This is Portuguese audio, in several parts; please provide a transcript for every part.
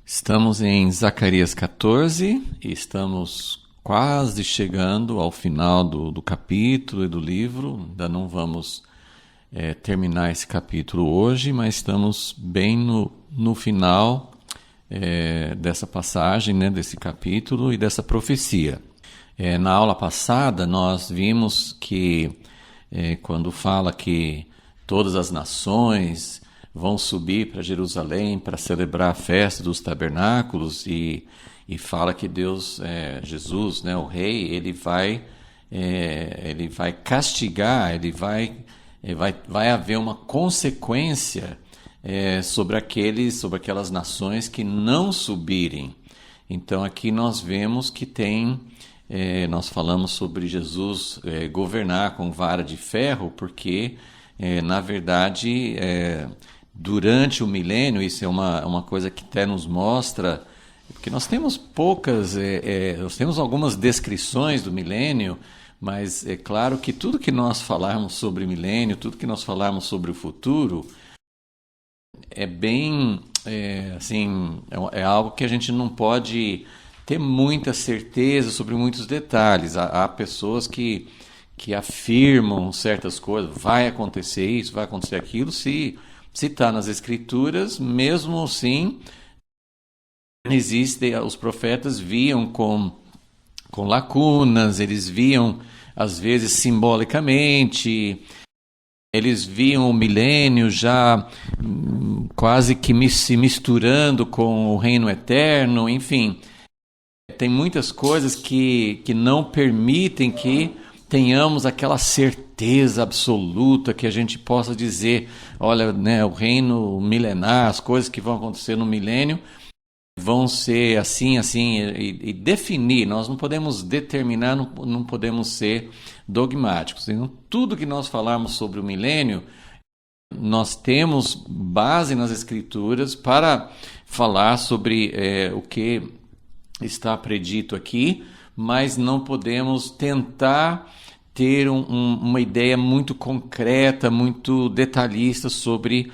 Estamos em Zacarias 14 e estamos quase chegando ao final do capítulo e do livro. Ainda não vamos terminar esse capítulo hoje, mas estamos bem no final dessa passagem, né, desse capítulo e dessa profecia. Na aula passada nós vimos que quando fala que todas as nações vão subir para Jerusalém para celebrar a festa dos tabernáculos e fala que Deus, Jesus, né, o rei, ele vai castigar, vai haver uma consequência sobre aquelas nações que não subirem. Então aqui nós vemos que nós falamos sobre Jesus governar com vara de ferro, porque na verdade durante o milênio, isso é uma coisa que até nos mostra, porque nós temos nós temos algumas descrições do milênio, mas é claro que tudo que nós falarmos sobre o milênio, tudo que nós falarmos sobre o futuro, é bem, é algo que a gente não pode ter muita certeza sobre muitos detalhes. Há pessoas que afirmam certas coisas, vai acontecer isso, vai acontecer aquilo, se está nas Escrituras, mesmo assim, os profetas viam com lacunas, eles viam, às vezes, simbolicamente, eles viam o milênio já quase que se misturando com o reino eterno, enfim. Tem muitas coisas que não permitem que tenhamos aquela certeza absoluta que a gente possa dizer, olha, né, o reino milenar, as coisas que vão acontecer no milênio vão ser assim, e definir. Nós não podemos determinar, não podemos ser dogmáticos. Então, tudo que nós falarmos sobre o milênio, nós temos base nas Escrituras para falar sobre o que está predito aqui, mas não podemos tentar ter uma ideia muito concreta, muito detalhista sobre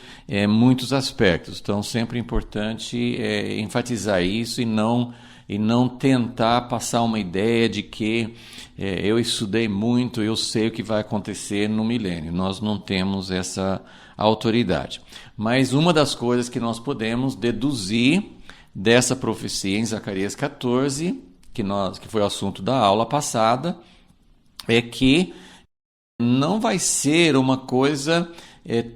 muitos aspectos. Então, sempre é importante enfatizar isso e não tentar passar uma ideia de que eu estudei muito, eu sei o que vai acontecer no milênio. Nós não temos essa autoridade. Mas uma das coisas que nós podemos deduzir dessa profecia em Zacarias 14, que foi o assunto da aula passada, é que não vai ser uma coisa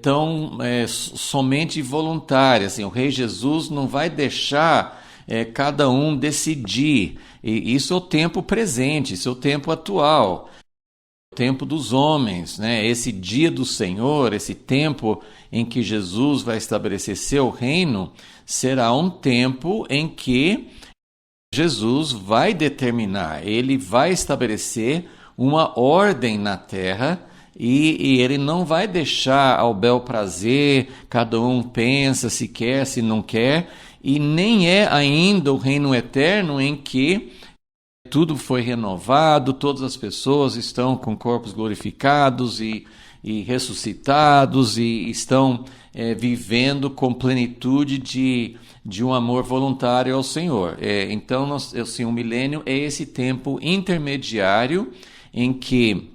tão somente voluntária. Assim, o Rei Jesus não vai deixar cada um decidir. E isso é o tempo presente, isso é o tempo atual, o tempo dos homens, né? Esse dia do Senhor, esse tempo em que Jesus vai estabelecer seu reino, será um tempo em que Jesus vai determinar, ele vai estabelecer uma ordem na terra e ele não vai deixar ao bel prazer, cada um pensa se quer, se não quer, e nem é ainda o reino eterno em que tudo foi renovado, todas as pessoas estão com corpos glorificados e ressuscitados e estão vivendo com plenitude de um amor voluntário ao Senhor. Então, o milênio é esse tempo intermediário em que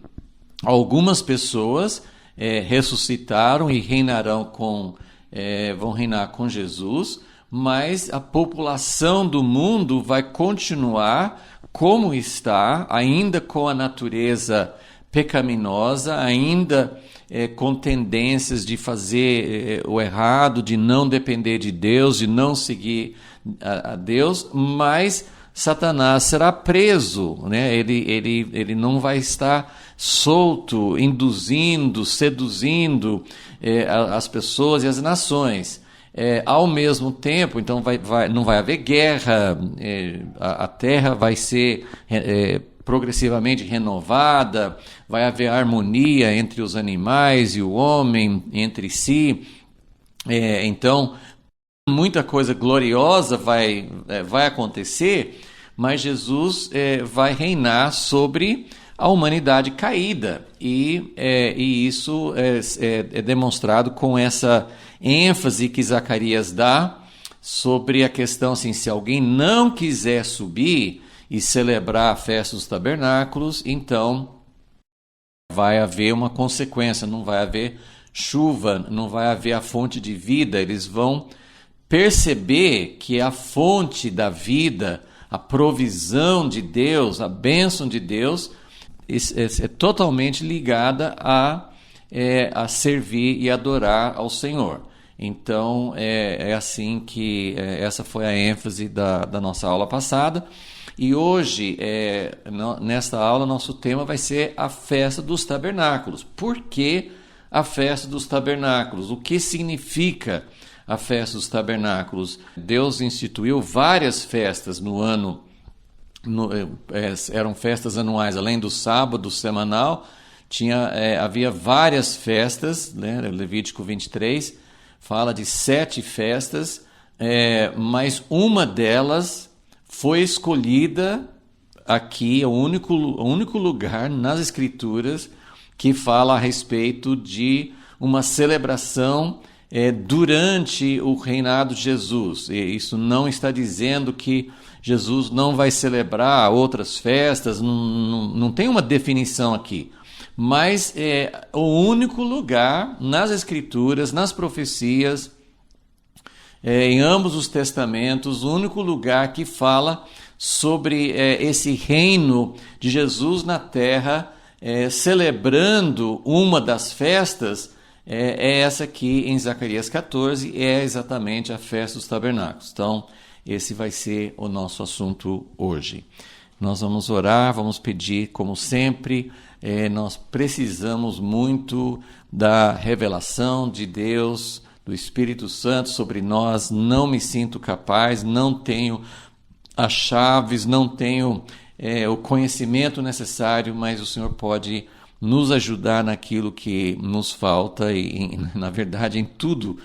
algumas pessoas ressuscitaram e vão reinar com Jesus, mas a população do mundo vai continuar como está, ainda com a natureza pecaminosa, ainda com tendências de fazer o errado, de não depender de Deus, de não seguir a Deus, mas Satanás será preso, né? Ele não vai estar solto, induzindo, seduzindo as pessoas e as nações. Ao mesmo tempo, então não vai haver guerra, a terra vai ser progressivamente renovada, vai haver harmonia entre os animais e o homem, entre si. Então, muita coisa gloriosa vai acontecer, mas Jesus vai reinar sobre a humanidade caída, e isso é demonstrado com essa ênfase que Zacarias dá sobre a questão assim, se alguém não quiser subir e celebrar a festa dos tabernáculos, então vai haver uma consequência, não vai haver chuva, não vai haver a fonte de vida. Eles vão perceber que a fonte da vida, a provisão de Deus, a bênção de Deus, é totalmente ligada a servir e adorar ao Senhor. Então, é assim que essa foi a ênfase da nossa aula passada. E hoje, nesta aula, nosso tema vai ser a festa dos tabernáculos. Por que a festa dos tabernáculos? O que significa a festa dos tabernáculos? Deus instituiu várias festas no ano, eram festas anuais, além do sábado semanal, havia várias festas, né? Levítico 23 fala de 7 festas, mas uma delas foi escolhida aqui, o único lugar nas Escrituras que fala a respeito de uma celebração durante o reinado de Jesus. E isso não está dizendo que Jesus não vai celebrar outras festas, não tem uma definição aqui. Mas é o único lugar nas Escrituras, nas profecias, em ambos os testamentos, o único lugar que fala sobre esse reino de Jesus na terra, celebrando uma das festas, é essa aqui em Zacarias 14, é exatamente a festa dos tabernáculos. Então, esse vai ser o nosso assunto hoje. Nós vamos orar, vamos pedir, como sempre, nós precisamos muito da revelação de Deus, do Espírito Santo sobre nós. Não me sinto capaz, não tenho as chaves, não tenho o conhecimento necessário, mas o Senhor pode nos ajudar naquilo que nos falta e, na verdade, em tudo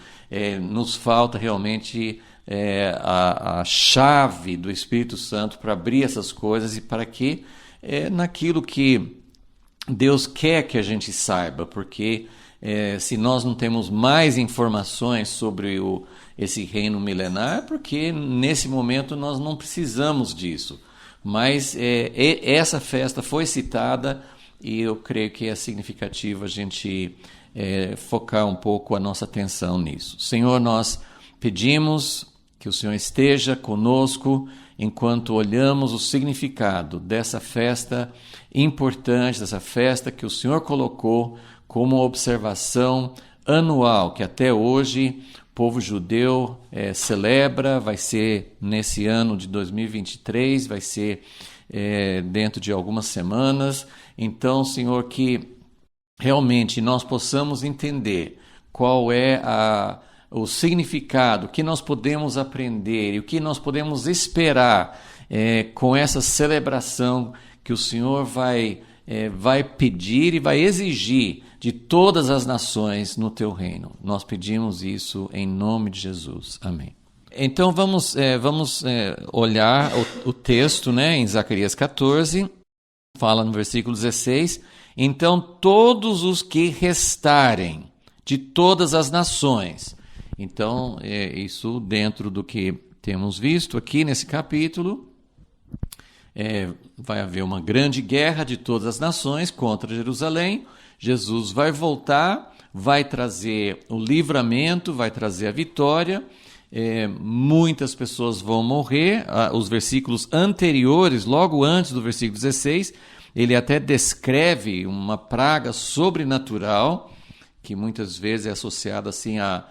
nos falta realmente a chave do Espírito Santo para abrir essas coisas e para que naquilo que Deus quer que a gente saiba, porque se nós não temos mais informações sobre esse reino milenar, é porque nesse momento nós não precisamos disso. Mas essa festa foi citada e eu creio que é significativo a gente focar um pouco a nossa atenção nisso. Senhor, nós pedimos que o Senhor esteja conosco enquanto olhamos o significado dessa festa importante, dessa festa que o Senhor colocou como observação anual, que até hoje o povo judeu celebra, vai ser nesse ano de 2023, vai ser dentro de algumas semanas. Então, Senhor, que realmente nós possamos entender qual é o significado, o que nós podemos aprender e o que nós podemos esperar com essa celebração que o Senhor vai pedir e vai exigir de todas as nações no teu reino. Nós pedimos isso em nome de Jesus. Amém. Então vamos olhar o texto, né, em Zacarias 14, fala no versículo 16, então todos os que restarem de todas as nações. Então, isso dentro do que temos visto aqui nesse capítulo, vai haver uma grande guerra de todas as nações contra Jerusalém. Jesus vai voltar, vai trazer o livramento, vai trazer a vitória. Muitas pessoas vão morrer. Os versículos anteriores, logo antes do versículo 16, ele até descreve uma praga sobrenatural, que muitas vezes é associada assim a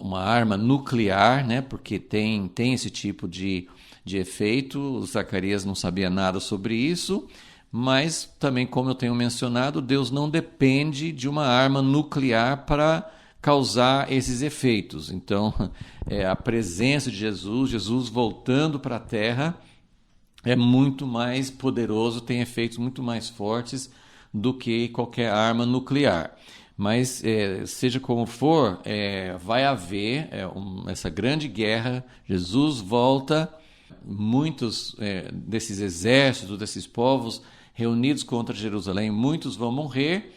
uma arma nuclear, né? Porque tem esse tipo de efeito. O Zacarias não sabia nada sobre isso, mas também, como eu tenho mencionado, Deus não depende de uma arma nuclear para causar esses efeitos. Então, a presença de Jesus voltando para a Terra é muito mais poderoso, tem efeitos muito mais fortes do que qualquer arma nuclear. Mas, seja como for, vai haver essa grande guerra. Jesus volta, muitos desses exércitos, desses povos reunidos contra Jerusalém, muitos vão morrer.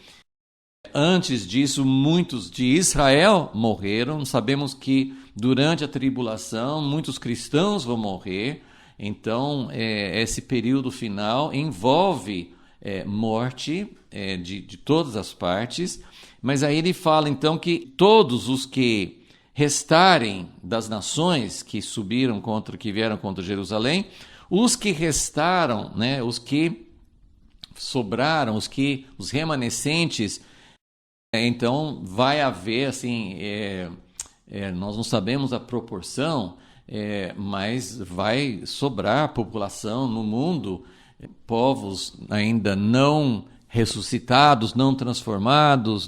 Antes disso, muitos de Israel morreram. Sabemos que durante a tribulação, muitos cristãos vão morrer. Então, esse período final envolve morte de todas as partes. Mas aí ele fala, então, que todos os que restarem das nações que subiram que vieram contra Jerusalém, os que restaram, né, os que sobraram, os remanescentes, então vai haver, assim, nós não sabemos a proporção, mas vai sobrar população no mundo, povos ainda não ressuscitados, não transformados,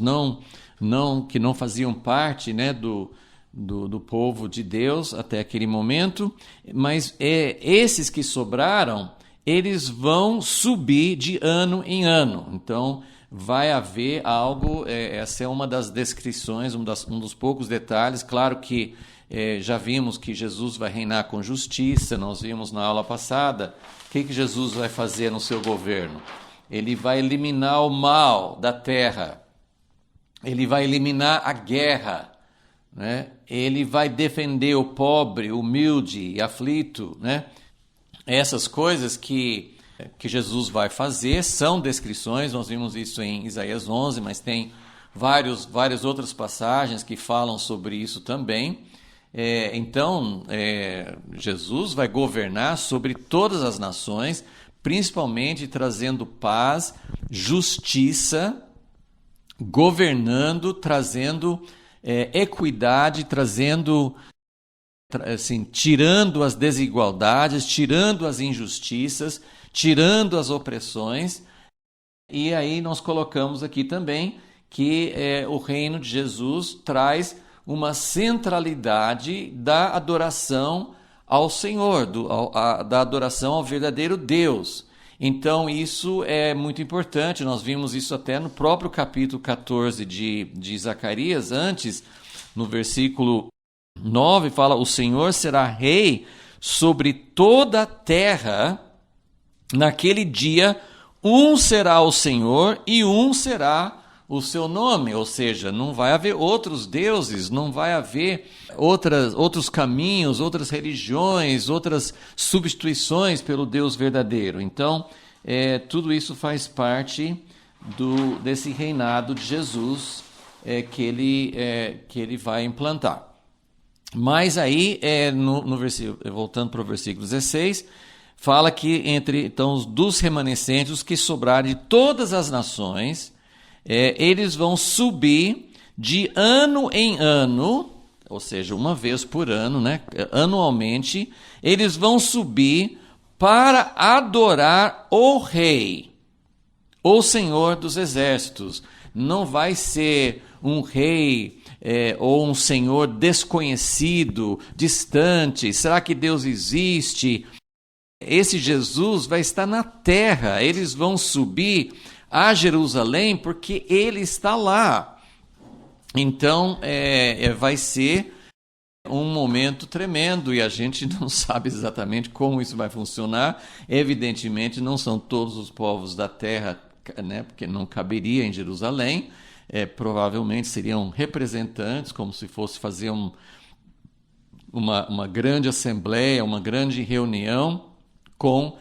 que não faziam parte, né, do povo de Deus até aquele momento, mas esses que sobraram, eles vão subir de ano em ano. Então, vai haver algo, essa é uma das descrições, um dos poucos detalhes. Claro que já vimos que Jesus vai reinar com justiça, nós vimos na aula passada. O que Jesus vai fazer no seu governo? Ele vai eliminar o mal da terra, ele vai eliminar a guerra, né? Ele vai defender o pobre, humilde e aflito, né? Essas coisas que Jesus vai fazer são descrições. Nós vimos isso em Isaías 11, mas tem várias outras passagens que falam sobre isso também. Então, Jesus vai governar sobre todas as nações, principalmente trazendo paz, justiça, governando, trazendo equidade, trazendo, assim, tirando as desigualdades, tirando as injustiças, tirando as opressões. E aí nós colocamos aqui também que o reino de Jesus traz uma centralidade da adoração ao Senhor, da adoração ao verdadeiro Deus. Então isso é muito importante. Nós vimos isso até no próprio capítulo 14 de Zacarias. Antes, no versículo 9, fala: o Senhor será rei sobre toda a terra. Naquele dia, um será o Senhor e um será o seu nome. Ou seja, não vai haver outros deuses, não vai haver outros caminhos, outras religiões, outras substituições pelo Deus verdadeiro. Então, tudo isso faz parte desse reinado de Jesus que ele vai implantar. Mas aí, voltando para o versículo 16, fala que então, dos remanescentes, os que sobrarem de todas as nações, eles vão subir de ano em ano, ou seja, uma vez por ano, né? Anualmente, eles vão subir para adorar o Rei, o Senhor dos Exércitos. Não vai ser um rei ou um senhor desconhecido, distante. Será que Deus existe? Esse Jesus vai estar na terra. Eles vão subir a Jerusalém porque ele está lá. Então, vai ser um momento tremendo e a gente não sabe exatamente como isso vai funcionar. Evidentemente, não são todos os povos da terra, né, porque não caberia em Jerusalém. Provavelmente seriam representantes, como se fosse fazer uma grande assembleia, uma grande reunião com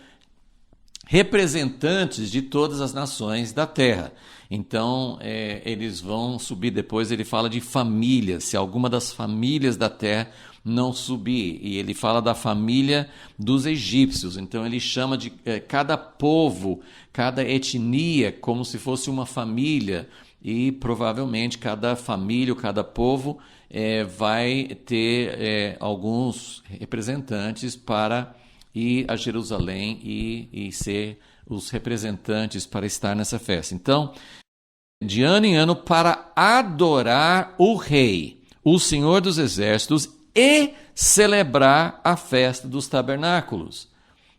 representantes de todas as nações da terra. Então, eles vão subir. Depois ele fala de famílias, se alguma das famílias da terra não subir. E ele fala da família dos egípcios. Então, ele chama de cada povo, cada etnia, como se fosse uma família. E, provavelmente, cada família, cada povo vai ter alguns representantes para ir a Jerusalém e ser os representantes para estar nessa festa. Então, de ano em ano, para adorar o Rei, o Senhor dos Exércitos, e celebrar a festa dos tabernáculos.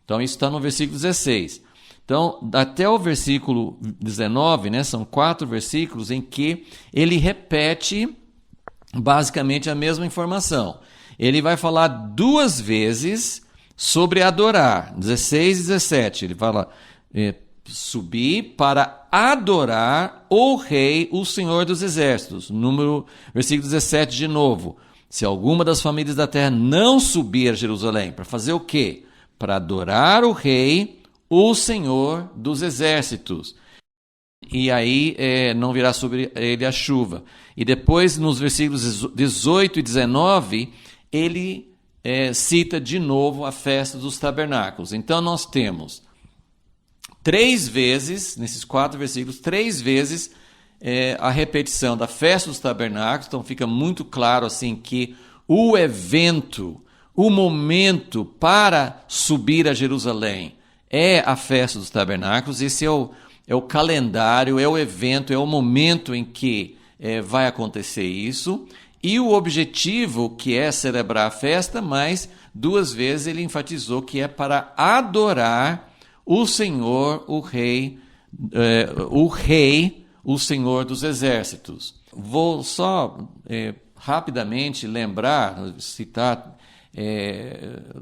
Então, isso está no versículo 16. Então, até o versículo 19, né, são 4 versículos em que ele repete basicamente a mesma informação. Ele vai falar 2 vezes sobre adorar, 16 e 17. Ele fala subir para adorar o Rei, o Senhor dos Exércitos. Versículo 17 de novo. Se alguma das famílias da terra não subir a Jerusalém, para fazer o quê? Para adorar o Rei, o Senhor dos Exércitos. E aí não virá sobre ele a chuva. E depois, nos versículos 18 e 19, ele cita de novo a festa dos tabernáculos. Então nós temos 3 vezes, nesses 4 versículos, 3 vezes a repetição da festa dos tabernáculos. Então fica muito claro assim que o evento, o momento para subir a Jerusalém é a festa dos tabernáculos. Esse é o calendário, é o evento, é o momento em que vai acontecer isso. E o objetivo, que é celebrar a festa, mas 2 vezes ele enfatizou que é para adorar o Senhor, o Rei, o Senhor dos Exércitos. Vou só rapidamente lembrar, citar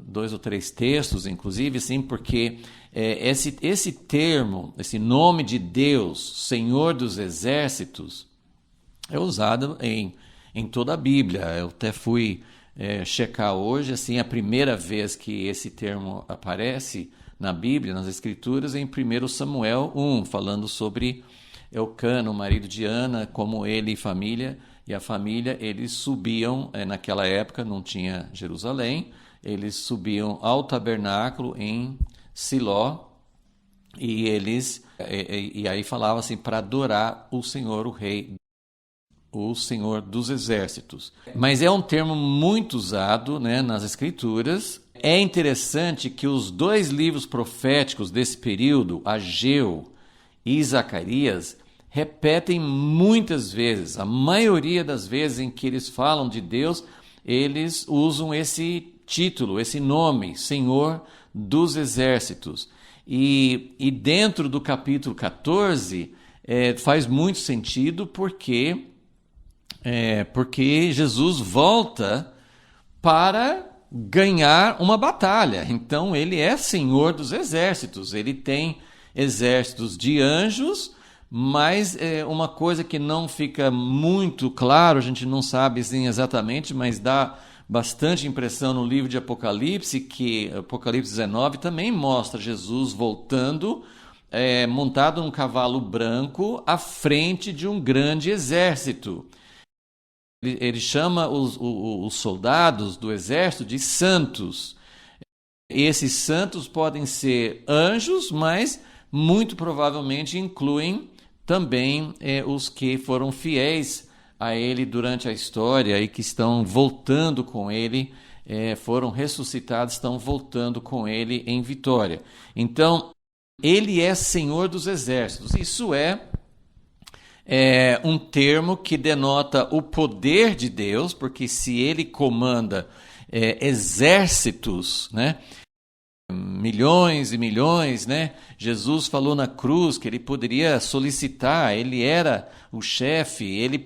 2 ou 3 textos, inclusive, sim, porque esse termo, esse nome de Deus, Senhor dos Exércitos, é usado em toda a Bíblia. Eu até fui checar hoje, assim, a primeira vez que esse termo aparece na Bíblia, nas Escrituras, em 1 Samuel 1, falando sobre Eucana, o marido de Ana, como ele e a família, eles subiam, naquela época não tinha Jerusalém, eles subiam ao tabernáculo em Siló, e aí falava assim, para adorar o Senhor, o Rei, o Senhor dos Exércitos. Mas é um termo muito usado, né, nas Escrituras. É interessante que os 2 livros proféticos desse período, Ageu e Zacarias, repetem muitas vezes. A maioria das vezes em que eles falam de Deus, eles usam esse título, esse nome, Senhor dos Exércitos. E dentro do capítulo 14, faz muito sentido porque Jesus volta para ganhar uma batalha. Então ele é Senhor dos Exércitos, ele tem exércitos de anjos, mas uma coisa que não fica muito claro, a gente não sabe assim, exatamente, mas dá bastante impressão no livro de Apocalipse, que Apocalipse 19 também mostra Jesus voltando, montado num cavalo branco, à frente de um grande exército. Ele chama os soldados do exército de santos. Esses santos podem ser anjos, mas muito provavelmente incluem também os que foram fiéis a ele durante a história e que estão voltando com ele, foram ressuscitados, estão voltando com ele em vitória. Então, ele é Senhor dos Exércitos. Isso é um termo que denota o poder de Deus, porque se ele comanda exércitos, né? Milhões e milhões, né? Jesus falou na cruz que ele poderia solicitar, ele era o chefe, ele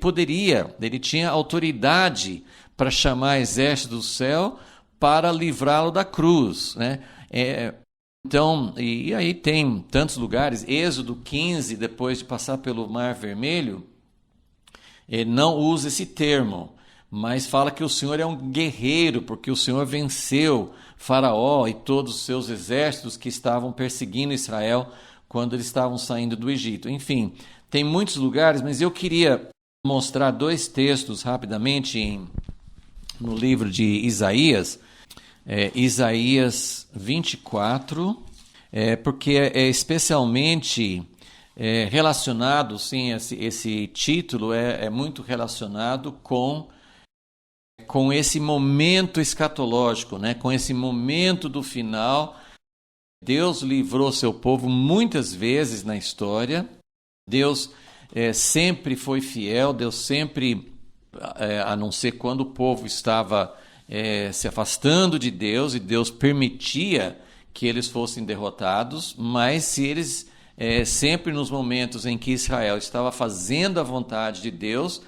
tinha autoridade para chamar exército do céu para livrá-lo da cruz, né? Então, e aí tem tantos lugares, Êxodo 15, depois de passar pelo Mar Vermelho, ele não usa esse termo, mas fala que o Senhor é um guerreiro, porque o Senhor venceu Faraó e todos os seus exércitos que estavam perseguindo Israel quando eles estavam saindo do Egito. Enfim, tem muitos lugares, mas eu queria mostrar 2 textos rapidamente no livro de Isaías, Isaías 24, porque é especialmente relacionado, sim, esse título é muito relacionado com esse momento escatológico, né? Com esse momento do final. Deus livrou seu povo muitas vezes na história, Deus sempre foi fiel, Deus sempre, a não ser quando o povo estava se afastando de Deus e Deus permitia que eles fossem derrotados, mas se eles sempre nos momentos em que Israel estava fazendo a vontade de Deus,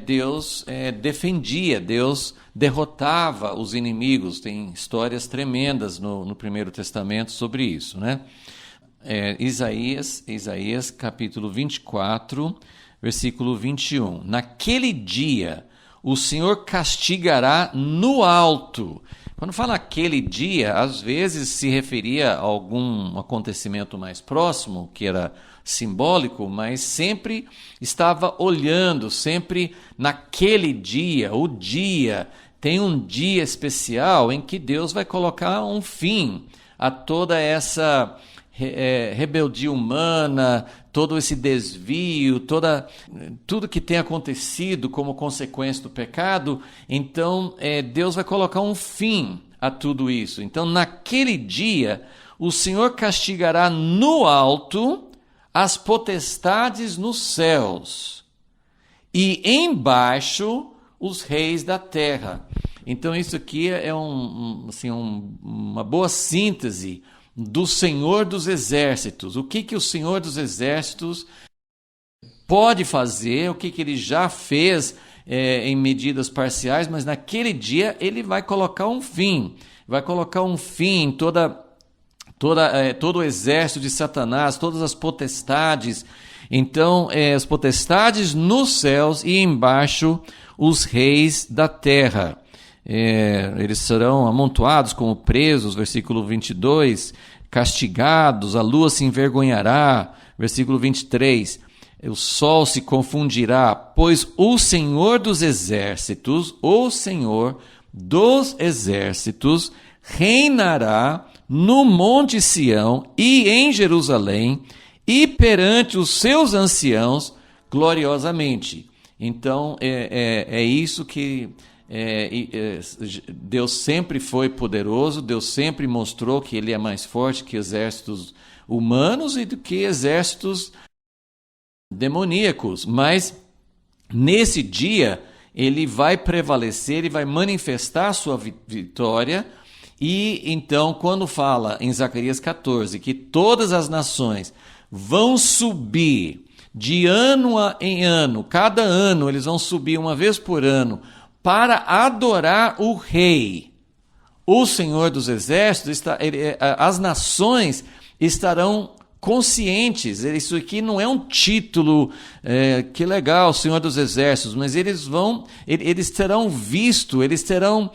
Deus defendia, Deus derrotava os inimigos. Tem histórias tremendas no Primeiro Testamento sobre isso, né? Isaías capítulo 24, versículo 21. Naquele dia o Senhor castigará no alto. Quando fala aquele dia, às vezes se referia a algum acontecimento mais próximo, que era simbólico, mas sempre estava olhando, sempre naquele dia, o dia. Tem um dia especial em que Deus vai colocar um fim a toda essa rebeldia humana, todo esse desvio, tudo que tem acontecido como consequência do pecado. Então, Deus vai colocar um fim a tudo isso. Então, naquele dia, o Senhor castigará no alto as potestades nos céus e embaixo os reis da terra. Então, isso aqui é uma boa síntese do Senhor dos Exércitos. O que o Senhor dos Exércitos pode fazer, o que ele já fez em medidas parciais, mas naquele dia ele vai colocar um fim. Vai colocar um fim em todo o exército de Satanás, todas as potestades. Então, as potestades nos céus e embaixo os reis da terra. Eles serão amontoados como presos, versículo 22, castigados, a lua se envergonhará, versículo 23, o sol se confundirá, pois o Senhor dos Exércitos, reinará no Monte Sião e em Jerusalém e perante os seus anciãos gloriosamente. Então, é isso que Deus sempre foi poderoso, Deus sempre mostrou que Ele é mais forte que exércitos humanos e do que exércitos demoníacos, mas nesse dia Ele vai prevalecer, Ele vai manifestar a sua vitória. E então, quando fala em Zacarias 14 que todas as nações vão subir de ano em ano, cada ano eles vão subir uma vez por ano, para adorar o Rei, o Senhor dos Exércitos, as nações estarão conscientes. Isso aqui não é um título, que legal, Senhor dos Exércitos, mas eles terão visto, eles terão,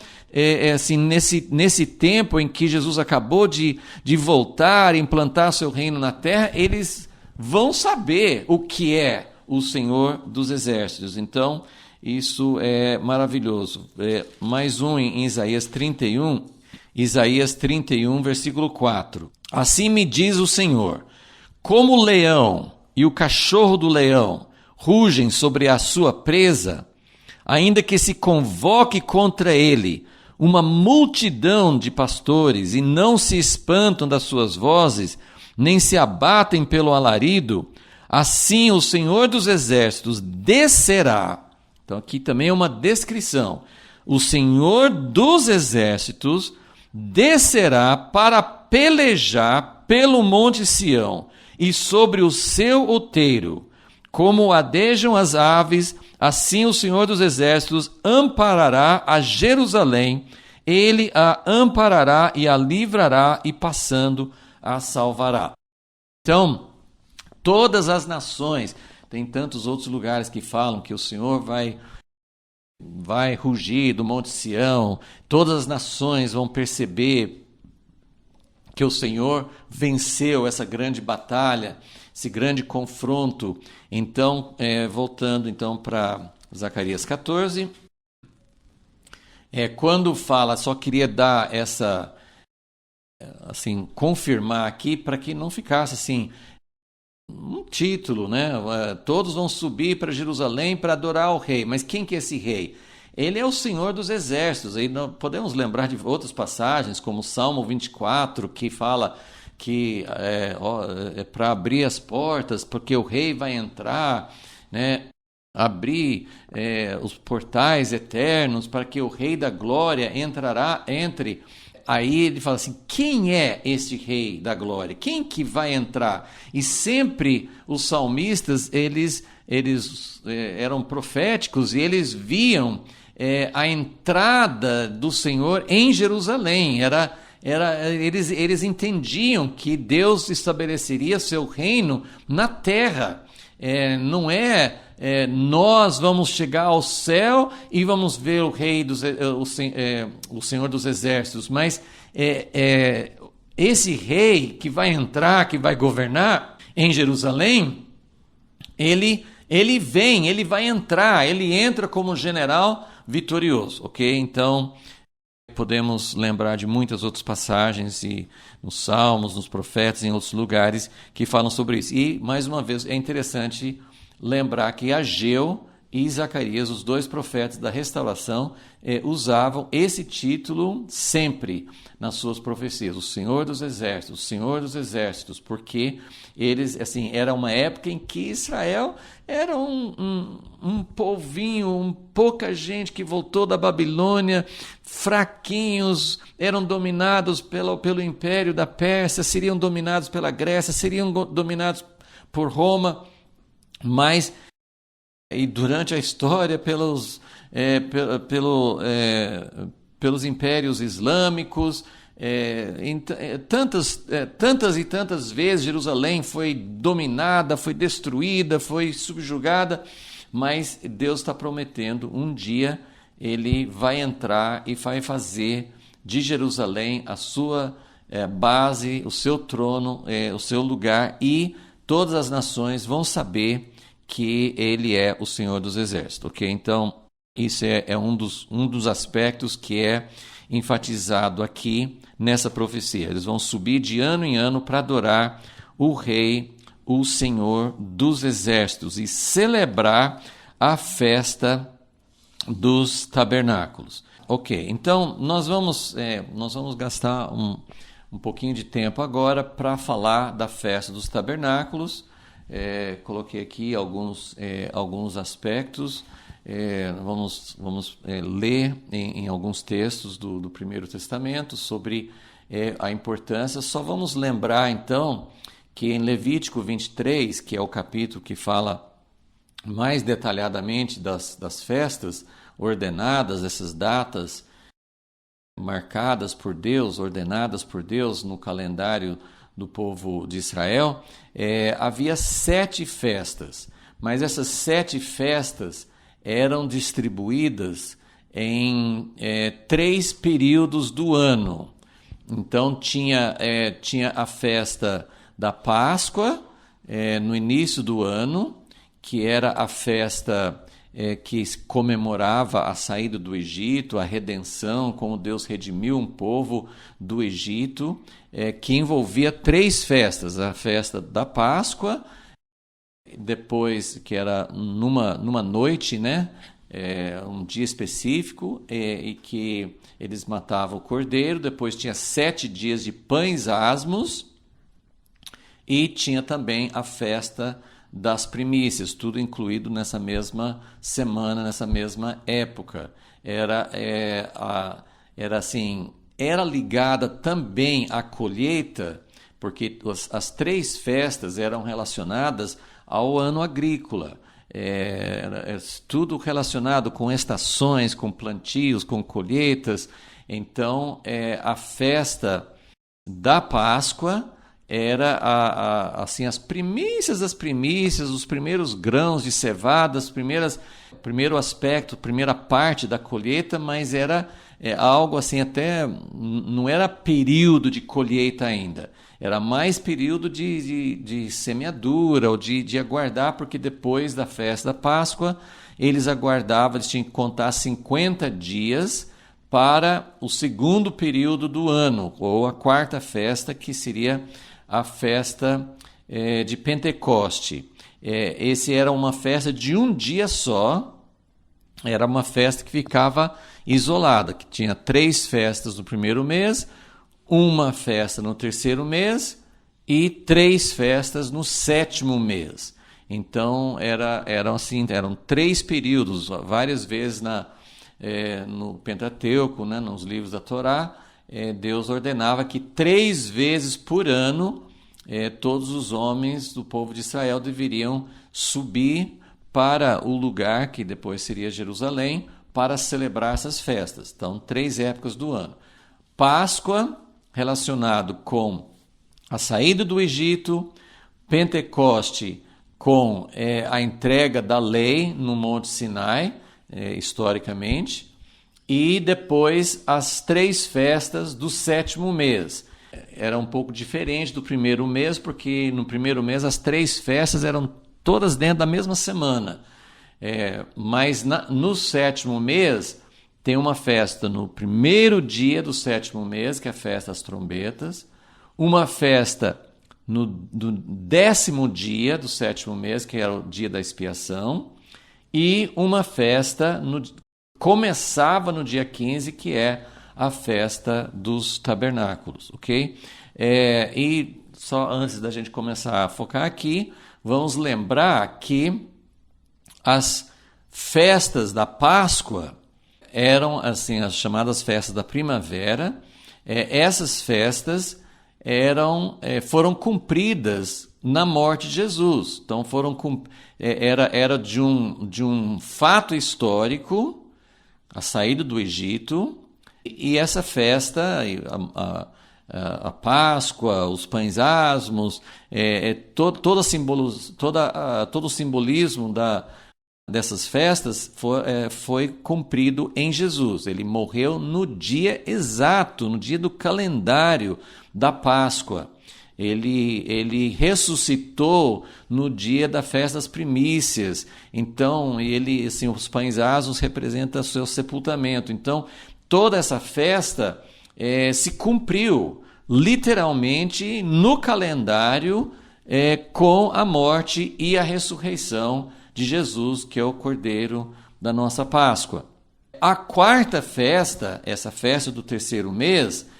assim, nesse tempo em que Jesus acabou de voltar, implantar seu reino na terra, eles vão saber o que é o Senhor dos Exércitos. Então, isso é maravilhoso. Mais um em Isaías 31, versículo 4. Assim me diz o Senhor, como o leão e o cachorro do leão rugem sobre a sua presa, ainda que se convoque contra ele uma multidão de pastores e não se espantam das suas vozes, nem se abatem pelo alarido, assim o Senhor dos Exércitos descerá. Então aqui também é uma descrição. O Senhor dos Exércitos descerá para pelejar pelo monte Sião e sobre o seu outeiro. Como adejam as aves, assim o Senhor dos Exércitos amparará a Jerusalém, ele a amparará e a livrará e passando a salvará. Então, todas as nações, tem tantos outros lugares que falam que o Senhor vai rugir do Monte Sião, todas as nações vão perceber que o Senhor venceu essa grande batalha, esse grande confronto. Então, voltando então para Zacarias 14, quando fala, só queria dar essa, assim, confirmar aqui para que não ficasse assim, um título, né? Todos vão subir para Jerusalém para adorar o rei. Mas quem que é esse rei? Ele é o Senhor dos Exércitos. Aí podemos lembrar de outras passagens, como o Salmo 24, que fala que é para abrir as portas, porque o rei vai entrar, né? Abrir os portais eternos para que o Rei da Glória entre. Aí ele fala assim, quem é este Rei da Glória? Quem que vai entrar? E sempre os salmistas, eles eram proféticos e eles viam a entrada do Senhor em Jerusalém. eles entendiam que Deus estabeleceria seu reino na terra. Não nós vamos chegar ao céu e vamos ver o rei o Senhor dos Exércitos, mas esse rei que vai entrar, que vai governar em Jerusalém, ele vai entrar, ele entra como general vitorioso, ok? Então, podemos lembrar de muitas outras passagens e nos Salmos, nos Profetas, em outros lugares que falam sobre isso. E, mais uma vez, é interessante lembrar que Ageu e Zacarias, os dois profetas da restauração, usavam esse título sempre nas suas profecias, o Senhor dos Exércitos, porque eles, assim, era uma época em que Israel era um povinho, pouca gente que voltou da Babilônia, fraquinhos, eram dominados pelo império da Pérsia, seriam dominados pela Grécia, seriam dominados por Roma, mas e durante a história pelos impérios islâmicos, tantas e tantas vezes Jerusalém foi dominada, foi destruída, foi subjugada, mas Deus está prometendo um dia ele vai entrar e vai fazer de Jerusalém a sua base, o seu trono, o seu lugar, e todas as nações vão saber que ele é o Senhor dos Exércitos, ok? Então, isso é um dos aspectos que é enfatizado aqui nessa profecia. Eles vão subir de ano em ano para adorar o Rei, o Senhor dos Exércitos, e celebrar a festa dos tabernáculos. Ok, então nós vamos gastar um pouquinho de tempo agora para falar da festa dos tabernáculos. Coloquei aqui alguns aspectos. Vamos ler em alguns textos do Primeiro Testamento sobre a importância. Só vamos lembrar, então, que em Levítico 23, que é o capítulo que fala mais detalhadamente das festas ordenadas, essas datas marcadas por Deus, ordenadas por Deus no calendário do povo de Israel, havia 7 festas, mas essas 7 festas eram distribuídas em 3 períodos do ano. Então tinha a festa da Páscoa no início do ano, que era a festa que comemorava a saída do Egito, a redenção, como Deus redimiu um povo do Egito, que envolvia 3 festas: a festa da Páscoa, depois, que era numa noite, né? Um dia específico, e que eles matavam o cordeiro. Depois tinha 7 dias de pães asmos, e tinha também a festa das primícias, tudo incluído nessa mesma semana, nessa mesma época. Era ligada também à colheita, porque as 3 festas eram relacionadas ao ano agrícola. Tudo relacionado com estações, com plantios, com colheitas. Então, a festa da Páscoa era as primícias das primícias, os primeiros grãos de cevada, primeiro aspecto, primeira parte da colheita, mas era algo assim, até não era período de colheita ainda, era mais período de semeadura, ou de aguardar, porque depois da festa da Páscoa eles aguardavam, eles tinham que contar 50 dias para o segundo período do ano, ou a quarta festa, que seria a festa de Pentecoste. Esse era uma festa de um dia só, era uma festa que ficava isolada, que tinha 3 festas no primeiro mês, uma festa no terceiro mês e 3 festas no 7º mês. Então eram 3 períodos, várias vezes no Pentateuco, né, nos livros da Torá. Deus ordenava que 3 vezes por ano todos os homens do povo de Israel deveriam subir para o lugar que depois seria Jerusalém para celebrar essas festas. Então, 3 épocas do ano: Páscoa, relacionado com a saída do Egito, Pentecoste com a entrega da lei no Monte Sinai, historicamente, e depois as 3 festas do 7º mês. Era um pouco diferente do primeiro mês, porque no primeiro mês as 3 festas eram todas dentro da mesma semana. Mas no 7º mês tem uma festa no primeiro dia do 7º mês, que é a festa das trombetas, uma festa no 10º dia do 7º mês, que era o dia da expiação, e uma festa começava no dia 15, que é a festa dos tabernáculos, ok? E só antes da gente começar a focar aqui, vamos lembrar que as festas da Páscoa eram assim as chamadas festas da primavera. Essas festas foram cumpridas na morte de Jesus. Então era de um fato histórico, a saída do Egito, e essa festa, a Páscoa, os pães asmos, todo o simbolismo dessas festas foi cumprido em Jesus. Ele morreu no dia exato, no dia do calendário da Páscoa. Ele ressuscitou no dia da festa das primícias. Então, os pães asmos representam o seu sepultamento. Então, toda essa festa se cumpriu literalmente no calendário com a morte e a ressurreição de Jesus, que é o Cordeiro da nossa Páscoa. A 4ª festa, essa festa do 3º mês,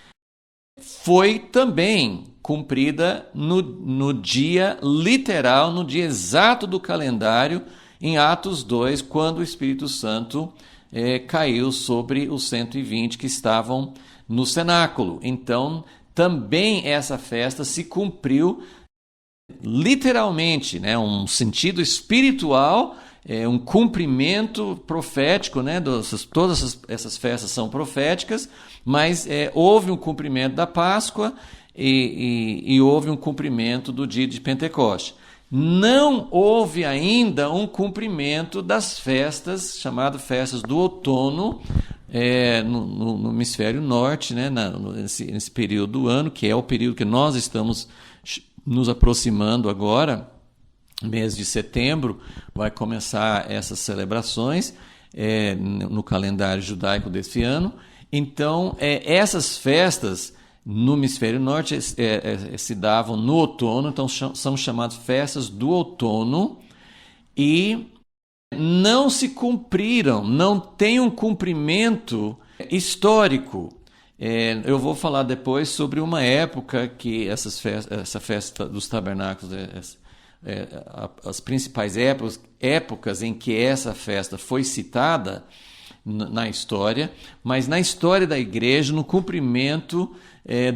foi também cumprida no dia literal, no dia exato do calendário, em Atos 2, quando o Espírito Santo caiu sobre os 120 que estavam no cenáculo. Então, também essa festa se cumpriu literalmente, né? Um sentido espiritual, um cumprimento profético, né? Todas essas festas são proféticas, mas houve um cumprimento da Páscoa e houve um cumprimento do dia de Pentecoste. Não houve ainda um cumprimento das festas, chamadas festas do outono, no hemisfério norte, né? Nesse período do ano, que é o período que nós estamos nos aproximando agora, mês de setembro, vai começar essas celebrações no calendário judaico desse ano. Então, essas festas no hemisfério norte se davam no outono, então são chamadas festas do outono, e não se cumpriram, não tem um cumprimento histórico. Eu vou falar depois sobre uma época que essa festa dos tabernáculos, as principais épocas em que essa festa foi citada na história, mas na história da igreja, no cumprimento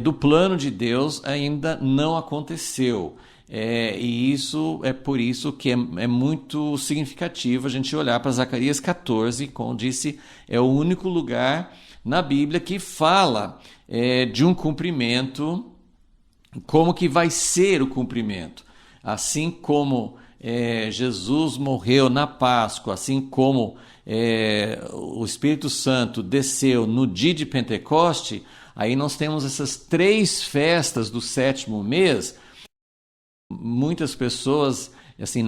do plano de Deus, ainda não aconteceu. E isso é por isso que é muito significativo a gente olhar para Zacarias 14, como disse, é o único lugar na Bíblia que fala de um cumprimento, como que vai ser o cumprimento. Assim como Jesus morreu na Páscoa, assim como o Espírito Santo desceu no dia de Pentecoste, aí nós temos essas 3 festas do 7º mês. Muitas pessoas, assim,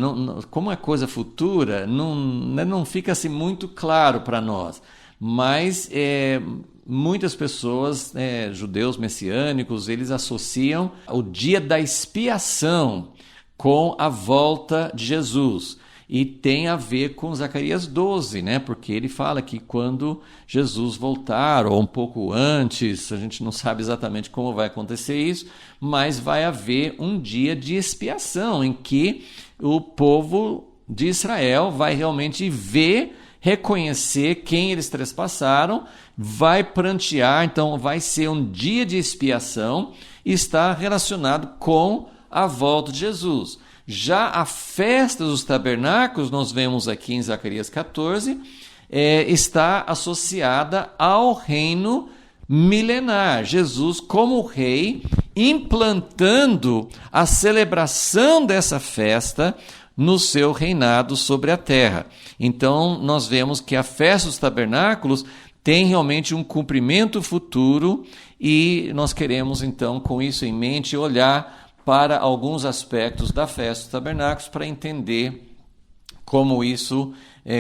como é coisa futura, não fica assim muito claro para nós. Mas muitas pessoas, judeus messiânicos, eles associam o dia da expiação com a volta de Jesus. E tem a ver com Zacarias 12, né? Porque ele fala que quando Jesus voltar, ou um pouco antes, a gente não sabe exatamente como vai acontecer isso, mas vai haver um dia de expiação em que o povo de Israel vai realmente reconhecer quem eles trespassaram, vai prantear, então vai ser um dia de expiação e está relacionado com a volta de Jesus. Já a festa dos tabernáculos, nós vemos aqui em Zacarias 14, está associada ao reino milenar. Jesus, como rei, implantando a celebração dessa festa no seu reinado sobre a terra. Então, nós vemos que a festa dos tabernáculos tem realmente um cumprimento futuro e nós queremos, então, com isso em mente, olhar para alguns aspectos da festa dos tabernáculos para entender como isso,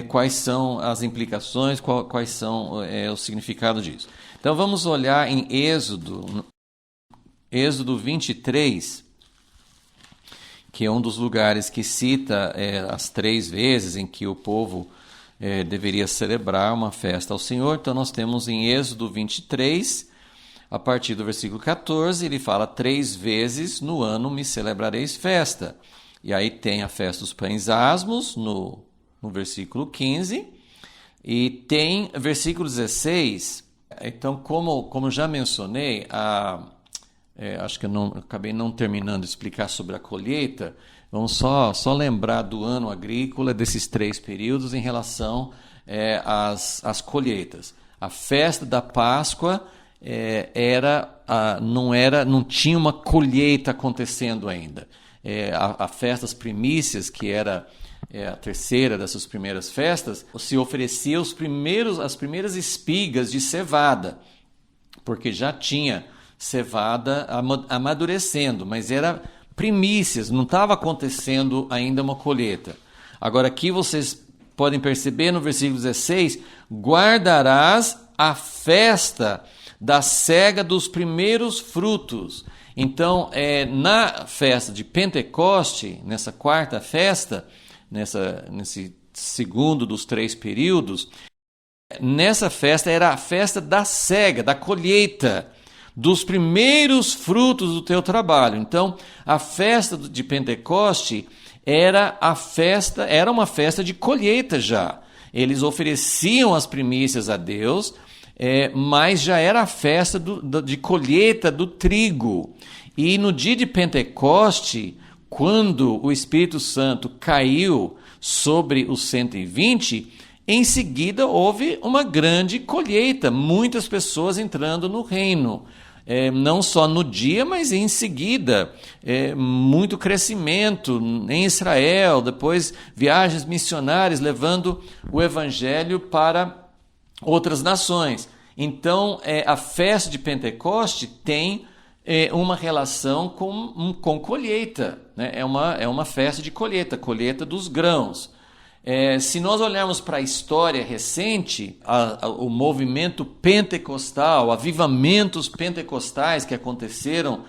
quais são as implicações, quais são o significado disso. Então, vamos olhar em Êxodo 23, que é um dos lugares que cita as 3 vezes em que o povo deveria celebrar uma festa ao Senhor. Então nós temos em Êxodo 23, a partir do versículo 14, ele fala: 3 vezes no ano me celebrareis festa. E aí tem a festa dos pães asmos, no versículo 15, e tem versículo 16. Então, como já mencionei, acho que eu acabei não terminando de explicar sobre a colheita. Vamos só lembrar do ano agrícola, desses 3 períodos em relação às colheitas. A festa da Páscoa não tinha uma colheita acontecendo ainda. A festa das primícias, que era a terceira dessas primeiras festas, se oferecia as primeiras espigas de cevada, porque já tinha cevada amadurecendo, mas era primícias, não estava acontecendo ainda uma colheita. Agora aqui vocês podem perceber no versículo 16: guardarás a festa da cega dos primeiros frutos. Então, na festa de Pentecoste, nessa 4ª festa, nesse segundo dos 3 períodos, nessa festa era a festa da cega, da colheita, dos primeiros frutos do teu trabalho. Então, a festa de Pentecoste era uma festa de colheita já. Eles ofereciam as primícias a Deus, mas já era a festa de colheita do trigo. E no dia de Pentecoste, quando o Espírito Santo caiu sobre os 120, em seguida houve uma grande colheita, muitas pessoas entrando no reino. Não só no dia, mas em seguida, muito crescimento em Israel, depois viagens missionárias levando o evangelho para outras nações. Então, a festa de Pentecoste tem uma relação com colheita, né? É uma festa de colheita dos grãos. Se nós olharmos para a história recente, o movimento pentecostal, avivamentos pentecostais que aconteceram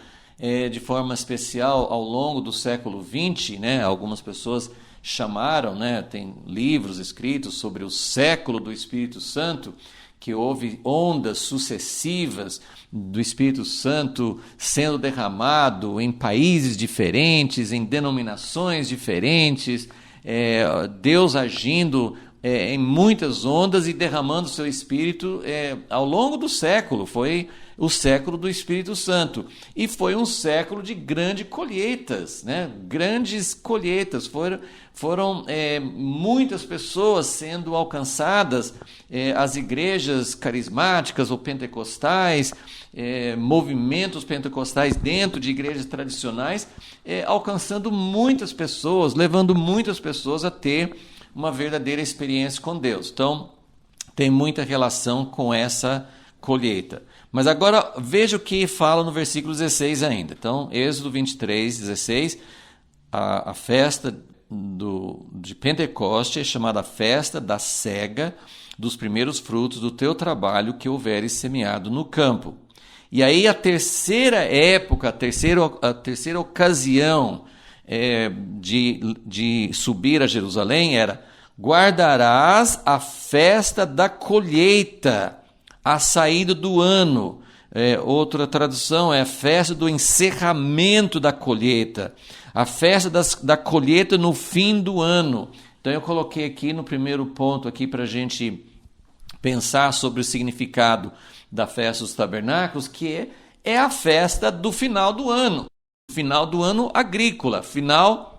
de forma especial ao longo do século XX, né? Algumas pessoas chamaram, né? Tem livros escritos sobre o século do Espírito Santo, que houve ondas sucessivas do Espírito Santo sendo derramado em países diferentes, em denominações diferentes, Deus agindo em muitas ondas e derramando seu Espírito ao longo do século. Foi o século do Espírito Santo. E foi um século de grandes colheitas, né? Grandes colheitas. Foram muitas pessoas sendo alcançadas, as igrejas carismáticas ou pentecostais, movimentos pentecostais dentro de igrejas tradicionais, alcançando muitas pessoas, levando muitas pessoas a ter uma verdadeira experiência com Deus. Então, tem muita relação com essa colheita. Mas agora veja o que fala no versículo 16 ainda. Então, Êxodo 23, 16, a festa de Pentecoste é chamada festa da cega dos primeiros frutos do teu trabalho que houveres semeado no campo. E aí a terceira época, a terceira ocasião de subir a Jerusalém era: guardarás a festa da colheita, a saída do ano. Outra tradução é a festa do encerramento da colheita, a festa da colheita no fim do ano. Então eu coloquei aqui no primeiro ponto aqui para a gente pensar sobre o significado da festa dos tabernáculos, que é a festa do final do ano agrícola, final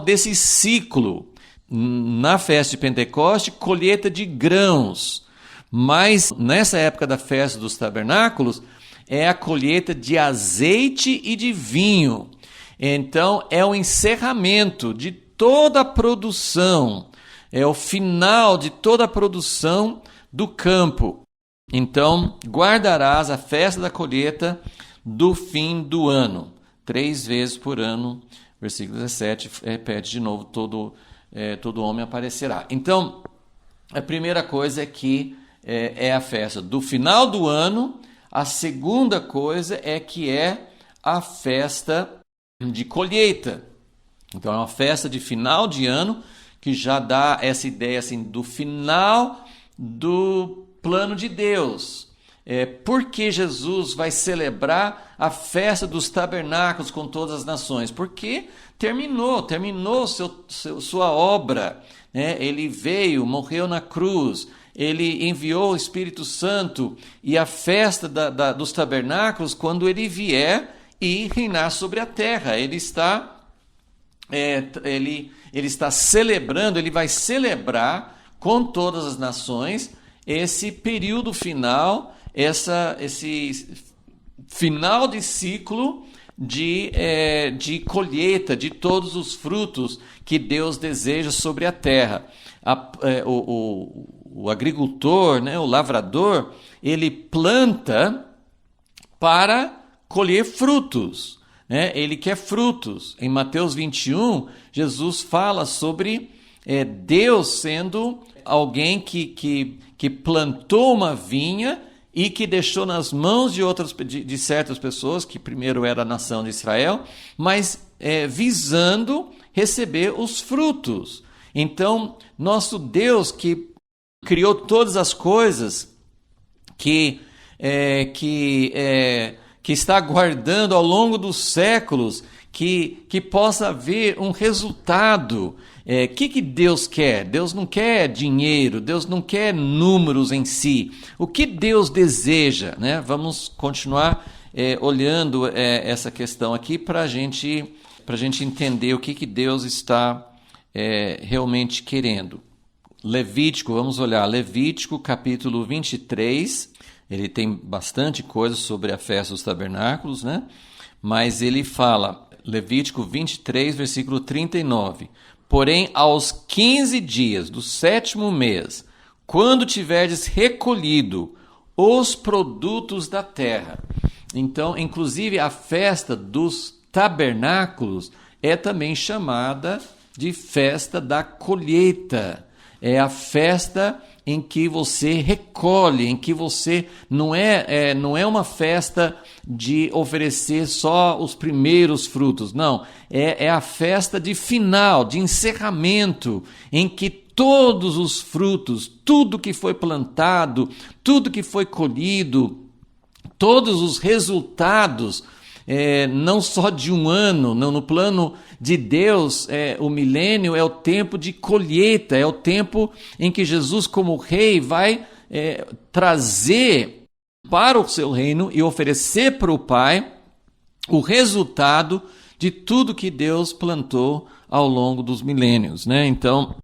desse ciclo. Na festa de Pentecoste, colheita de grãos. Mas nessa época da festa dos tabernáculos, é a colheita de azeite e de vinho. Então, é o encerramento de toda a produção, é o final de toda a produção do campo. Então, guardarás a festa da colheita do fim do ano, 3 vezes por ano. Versículo 17 repete de novo, todo homem aparecerá. Então, a primeira coisa é que é a festa do final do ano. A segunda coisa é que é a festa de colheita. Então, é uma festa de final de ano que já dá essa ideia assim, do final do plano de Deus. Por que Jesus vai celebrar a festa dos tabernáculos com todas as nações? Porque terminou sua obra. Ele veio, morreu na cruz, ele enviou o Espírito Santo, e a festa dos tabernáculos, quando ele vier e reinar sobre a terra, ele está celebrando, ele vai celebrar com todas as nações esse período final, esse final de ciclo de colheita de todos os frutos que Deus deseja sobre a terra. O agricultor, o lavrador, ele planta para colher frutos. Ele quer frutos. Em Mateus 21, Jesus fala sobre Deus sendo alguém que plantou uma vinha e que deixou nas mãos de certas pessoas, que primeiro era a nação de Israel, mas visando receber os frutos. Então, nosso Deus que criou todas as coisas, que está aguardando ao longo dos séculos que possa haver um resultado. O que Deus quer? Deus não quer dinheiro, Deus não quer números em si. O que Deus deseja? Vamos continuar olhando essa questão aqui para a gente entender o que Deus está realmente querendo. Levítico, vamos olhar, Levítico capítulo 23, ele tem bastante coisa sobre a festa dos tabernáculos, mas ele fala, Levítico 23, versículo 39, porém aos 15 dias do 7º mês, quando tiverdes recolhido os produtos da terra. Então, inclusive a festa dos tabernáculos é também chamada de festa da colheita. É a festa em que você recolhe, em que você não é uma festa de oferecer só os primeiros frutos, não. É a festa de final, de encerramento, em que todos os frutos, tudo que foi plantado, tudo que foi colhido, todos os resultados, não só de um ano, não, no plano de Deus, o milênio é o tempo de colheita, é o tempo em que Jesus, como rei, vai trazer para o seu reino e oferecer para o Pai o resultado de tudo que Deus plantou ao longo dos milênios. Então,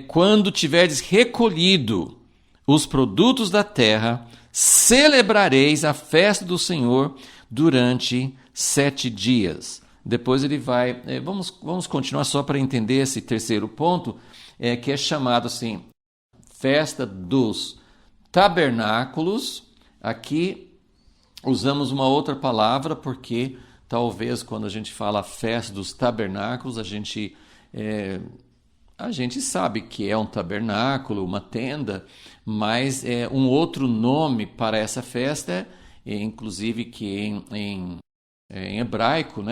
quando tiverdes recolhido os produtos da terra, celebrareis a festa do Senhor durante 7 dias. Depois ele vai... Vamos continuar só para entender esse terceiro ponto, que é chamado assim, festa dos tabernáculos. Aqui usamos uma outra palavra, porque talvez quando a gente fala festa dos tabernáculos, a gente sabe que é um tabernáculo, uma tenda, mas um outro nome para essa festa, inclusive que em hebraico,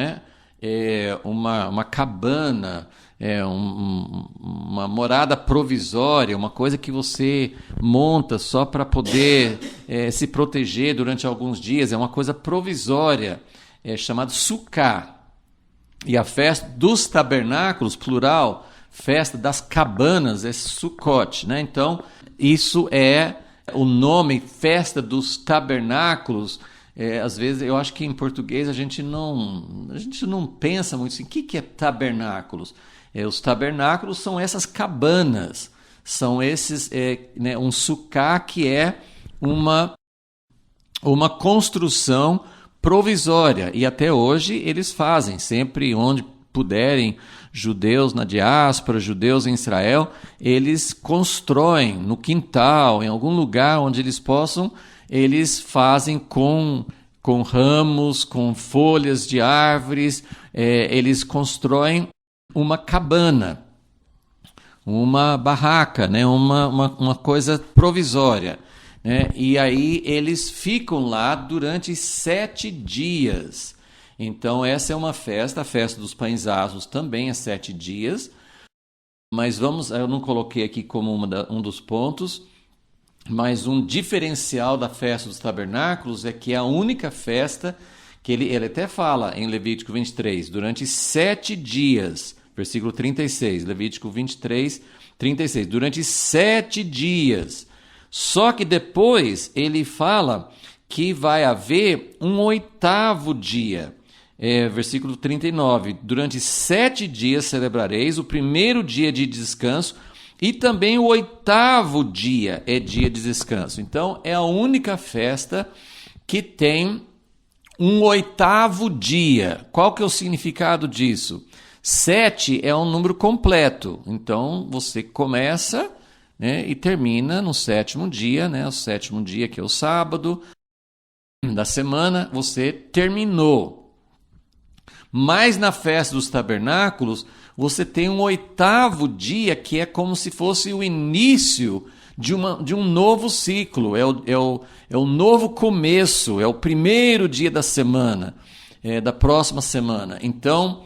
é uma cabana, uma morada provisória, uma coisa que você monta só para poder se proteger durante alguns dias, é uma coisa provisória, chamada Sukkah. E a festa dos tabernáculos, plural, festa das cabanas, é Sukkot. Então, isso é o nome, festa dos tabernáculos. Às vezes, eu acho que em português a gente não pensa muito assim, o que é tabernáculos? Os tabernáculos são essas cabanas, são esses, né, um sukkah, que é uma construção provisória, e até hoje eles fazem, sempre onde puderem, judeus na diáspora, judeus em Israel, eles constroem no quintal, em algum lugar onde eles possam, eles fazem com ramos, com folhas de árvores, eles constroem uma cabana, uma barraca, né? uma coisa provisória. Né? E aí eles ficam lá durante 7 dias. Então essa é uma festa, a festa dos pães asmos também é 7 dias, mas eu não coloquei aqui como um dos pontos, mas um diferencial da festa dos tabernáculos é que é a única festa que ele até fala em Levítico 23, durante 7 dias, versículo 36, Levítico 23, 36, durante 7 dias. Só que depois ele fala que vai haver um 8º dia. Versículo 39, durante 7 dias celebrareis, o primeiro dia de descanso, e também o 8º dia é dia de descanso. Então, é a única festa que tem um 8º dia. Qual que é o significado disso? 7 é um número completo. Então, você começa, né, e termina no 7º dia, né, o 7º dia, que é o sábado da semana, você terminou. Mas na festa dos tabernáculos, você tem um 8º dia, que é como se fosse o início de um novo ciclo, é o novo começo, é o primeiro dia da semana, da próxima semana. Então,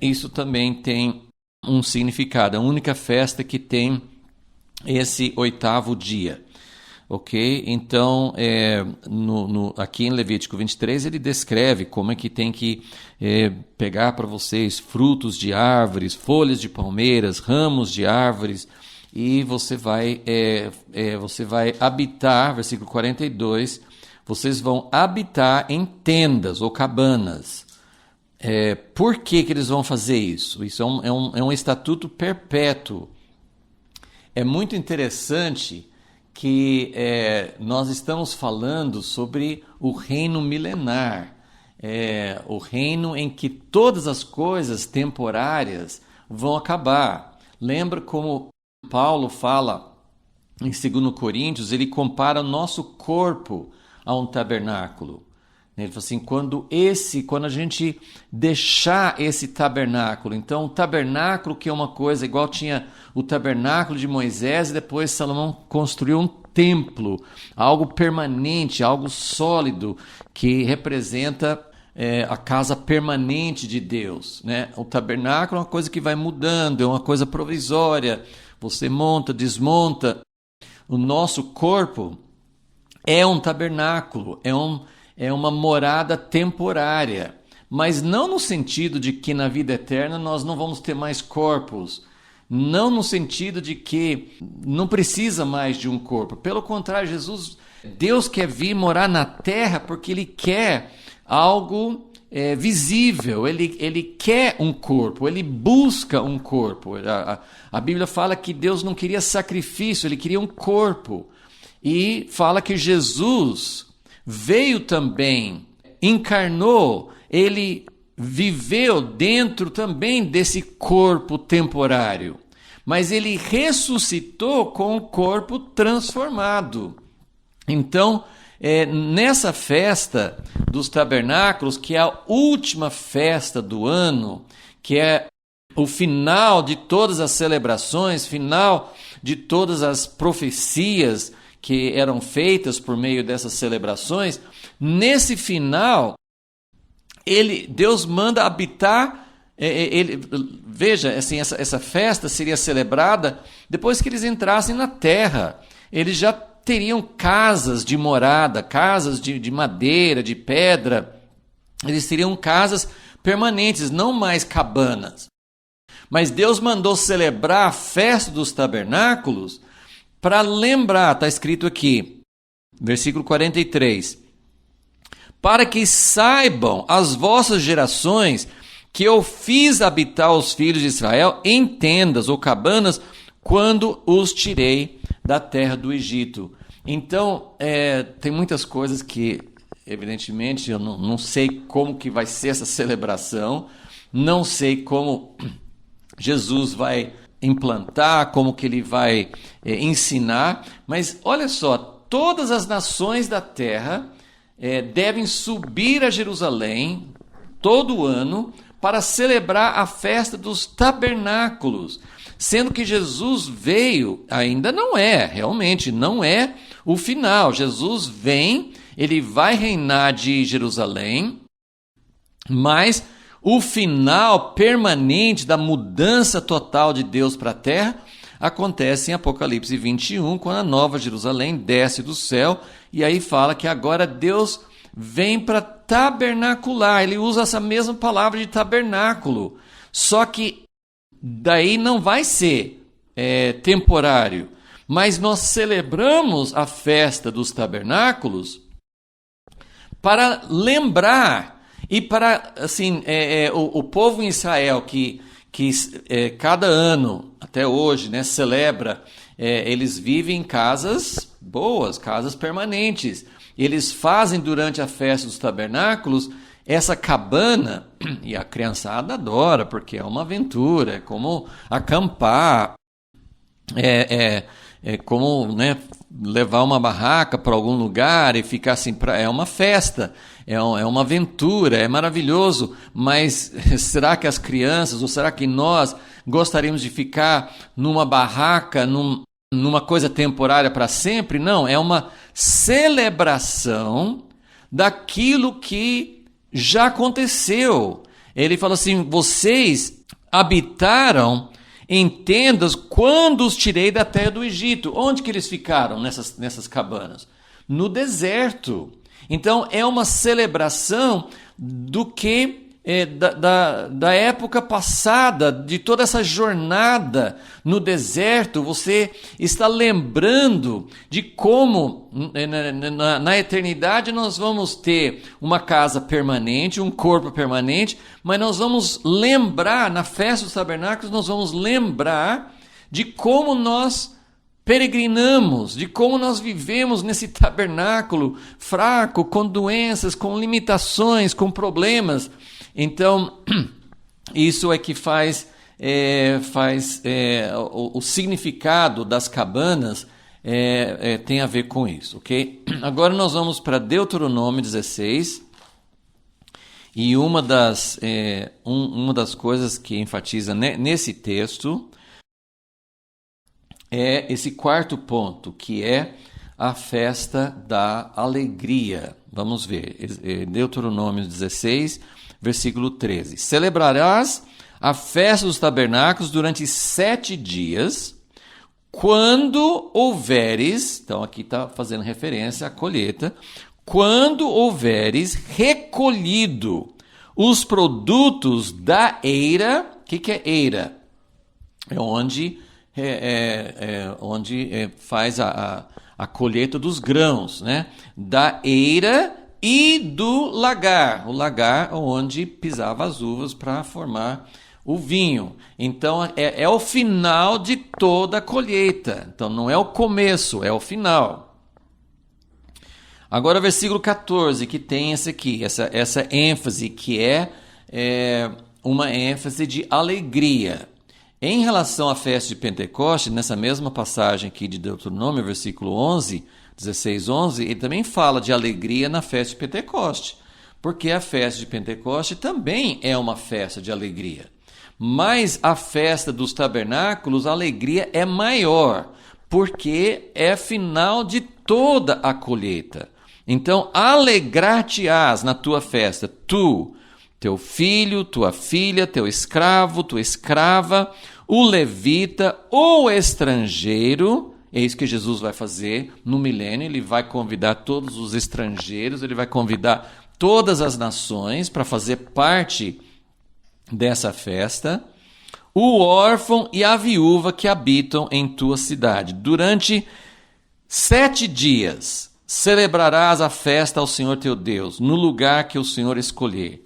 isso também tem um significado, é a única festa que tem esse 8º dia. Ok? Então, aqui em Levítico 23, ele descreve como é que tem que pegar para vocês frutos de árvores, folhas de palmeiras, ramos de árvores, e você vai habitar, versículo 42, vocês vão habitar em tendas ou cabanas. Por que eles vão fazer isso? Isso é um estatuto perpétuo. É muito interessante que nós estamos falando sobre o reino milenar, o reino em que todas as coisas temporárias vão acabar. Lembra como Paulo fala em 2 Coríntios, ele compara o nosso corpo a um tabernáculo. Ele fala assim, quando a gente deixar esse tabernáculo, então o tabernáculo, que é uma coisa, igual tinha o tabernáculo de Moisés, e depois Salomão construiu um templo, algo permanente, algo sólido, que representa a casa permanente de Deus. Né? O tabernáculo é uma coisa que vai mudando, é uma coisa provisória, você monta, desmonta. O nosso corpo é um tabernáculo, é uma morada temporária, mas não no sentido de que na vida eterna nós não vamos ter mais corpos, não no sentido de que não precisa mais de um corpo. Pelo contrário, Deus quer vir morar na terra porque Ele quer algo visível, ele quer um corpo, Ele busca um corpo. A Bíblia fala que Deus não queria sacrifício, Ele queria um corpo. E fala que Jesus veio também, encarnou, ele viveu dentro também desse corpo temporário, mas ele ressuscitou com o corpo transformado. Então, nessa festa dos tabernáculos, que é a última festa do ano, que é o final de todas as celebrações, final de todas as profecias que eram feitas por meio dessas celebrações, nesse final, Deus manda habitar, veja, assim, essa festa seria celebrada depois que eles entrassem na terra. Eles já teriam casas de morada, casas de madeira, de pedra, eles teriam casas permanentes, não mais cabanas. Mas Deus mandou celebrar a festa dos tabernáculos para lembrar, está escrito aqui, versículo 43, para que saibam as vossas gerações que eu fiz habitar os filhos de Israel em tendas ou cabanas quando os tirei da terra do Egito. Então, tem muitas coisas que, evidentemente, eu não sei como que vai ser essa celebração, não sei como Jesus vai implantar, como que ele vai ensinar, mas olha só, todas as nações da terra devem subir a Jerusalém todo ano para celebrar a festa dos tabernáculos, sendo que Jesus veio, ainda realmente não é o final. Jesus vem, ele vai reinar de Jerusalém, mas o final permanente da mudança total de Deus para a terra acontece em Apocalipse 21, quando a nova Jerusalém desce do céu, e aí fala que agora Deus vem para tabernacular. Ele usa essa mesma palavra de tabernáculo, só que daí não vai ser temporário, mas nós celebramos a festa dos tabernáculos para lembrar e para, assim, o povo em Israel que cada ano, até hoje, né, celebra, eles vivem em casas boas, casas permanentes. Eles fazem durante a festa dos tabernáculos essa cabana, e a criançada adora, porque é uma aventura, é como acampar, é como, né, levar uma barraca para algum lugar e ficar assim, é uma festa, é uma aventura, é maravilhoso, mas será que as crianças, ou será que nós gostaríamos de ficar numa barraca, numa coisa temporária para sempre? Não, é uma celebração daquilo que já aconteceu. Ele fala assim: vocês habitaram em tendas quando os tirei da terra do Egito. Onde que eles ficaram nessas cabanas? No deserto. Então é uma celebração do que da época passada, de toda essa jornada no deserto. Você está lembrando de como na eternidade nós vamos ter uma casa permanente, um corpo permanente, mas nós vamos lembrar, na festa dos tabernáculos, nós vamos lembrar de como nós peregrinamos, de como nós vivemos nesse tabernáculo fraco, com doenças, com limitações, com problemas. Então, isso é que faz o significado das cabanas tem a ver com isso, ok? Agora nós vamos para Deuteronômio 16, e uma das coisas que enfatiza nesse texto é esse quarto ponto, que é a festa da alegria. Vamos ver, Deuteronômio 16, versículo 13. Celebrarás a festa dos tabernáculos durante 7 dias, quando houveres, então aqui está fazendo referência à colheita, quando houveres recolhido os produtos da eira. O que é eira? É onde faz a colheita dos grãos, né? Da eira e do lagar, o lagar onde pisava as uvas para formar o vinho. Então é o final de toda a colheita. Então não é o começo, é o final. Agora versículo 14, que tem essa ênfase, que é uma ênfase de alegria. Em relação à festa de Pentecoste, nessa mesma passagem aqui de Deuteronômio, versículo 16, 11, ele também fala de alegria na festa de Pentecoste, porque a festa de Pentecoste também é uma festa de alegria. Mas a festa dos tabernáculos, a alegria é maior, porque é final de toda a colheita. Então, alegrar-te-ás na tua festa, tu, teu filho, tua filha, teu escravo, tua escrava, o levita, o estrangeiro. É isso que Jesus vai fazer no milênio. Ele vai convidar todos os estrangeiros, ele vai convidar todas as nações para fazer parte dessa festa. O órfão e a viúva que habitam em tua cidade. Durante 7 dias celebrarás a festa ao Senhor teu Deus, no lugar que o Senhor escolher.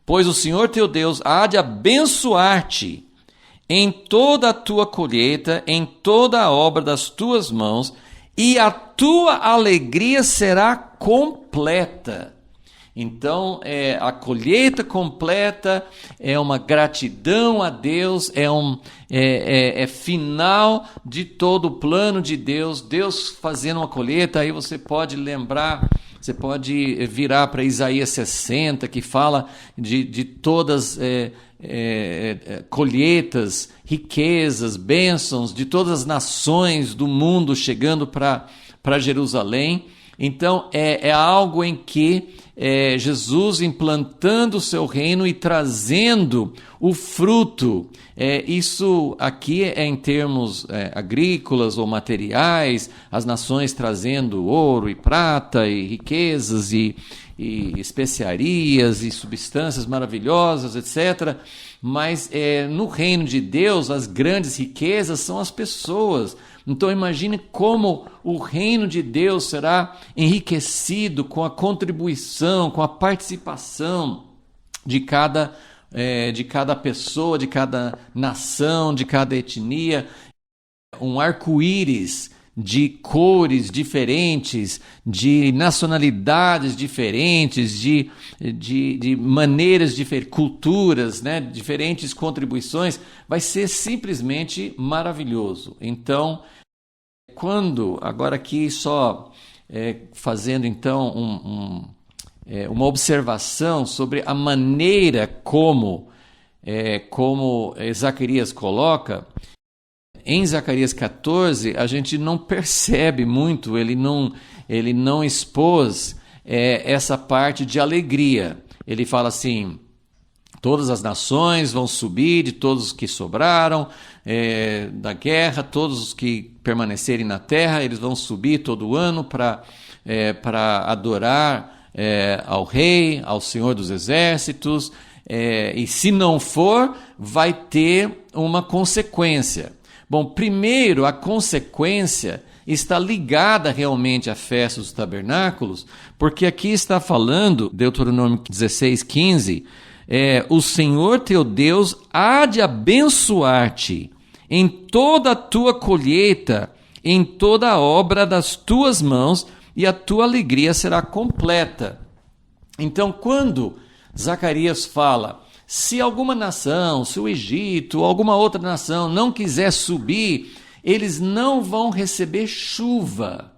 Pois o Senhor teu Deus há de abençoar-te em toda a tua colheita, em toda a obra das tuas mãos, e a tua alegria será completa. Então, a colheita completa é uma gratidão a Deus, é final de todo o plano de Deus. Deus fazendo uma colheita, aí você pode lembrar, você pode virar para Isaías 60, que fala de todas colheitas, riquezas, bênçãos de todas as nações do mundo chegando para Jerusalém. Então, é algo em que Jesus implantando o seu reino e trazendo o fruto. Isso aqui é em termos agrícolas ou materiais, as nações trazendo ouro e prata e riquezas e especiarias e substâncias maravilhosas, etc. Mas no reino de Deus, as grandes riquezas são as pessoas. Então imagine como o reino de Deus será enriquecido com a contribuição, com a participação de cada pessoa, de cada nação, de cada etnia. Um arco-íris de cores diferentes, de nacionalidades diferentes, de maneiras diferentes, culturas, né, diferentes contribuições, vai ser simplesmente maravilhoso. Então, agora aqui só fazendo então uma observação sobre a maneira como Zacarias coloca. Em Zacarias 14, a gente não percebe muito, ele não expôs essa parte de alegria. Ele fala assim: todas as nações vão subir, de todos os que sobraram da guerra, todos os que permanecerem na terra, eles vão subir todo ano para adorar ao Rei, ao Senhor dos Exércitos, e se não for, vai ter uma consequência. Bom, primeiro, a consequência está ligada realmente à festa dos tabernáculos, porque aqui está falando, Deuteronômio 16:15, o Senhor teu Deus há de abençoar-te em toda a tua colheita, em toda a obra das tuas mãos, e a tua alegria será completa. Então, quando Zacarias fala, se alguma nação, se o Egito ou alguma outra nação não quiser subir, eles não vão receber chuva.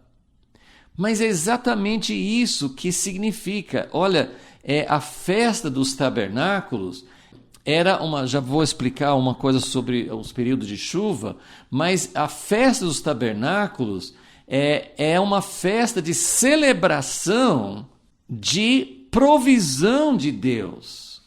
Mas é exatamente isso que significa. Olha, a festa dos tabernáculos já vou explicar uma coisa sobre os períodos de chuva, mas a festa dos tabernáculos é uma festa de celebração de provisão de Deus.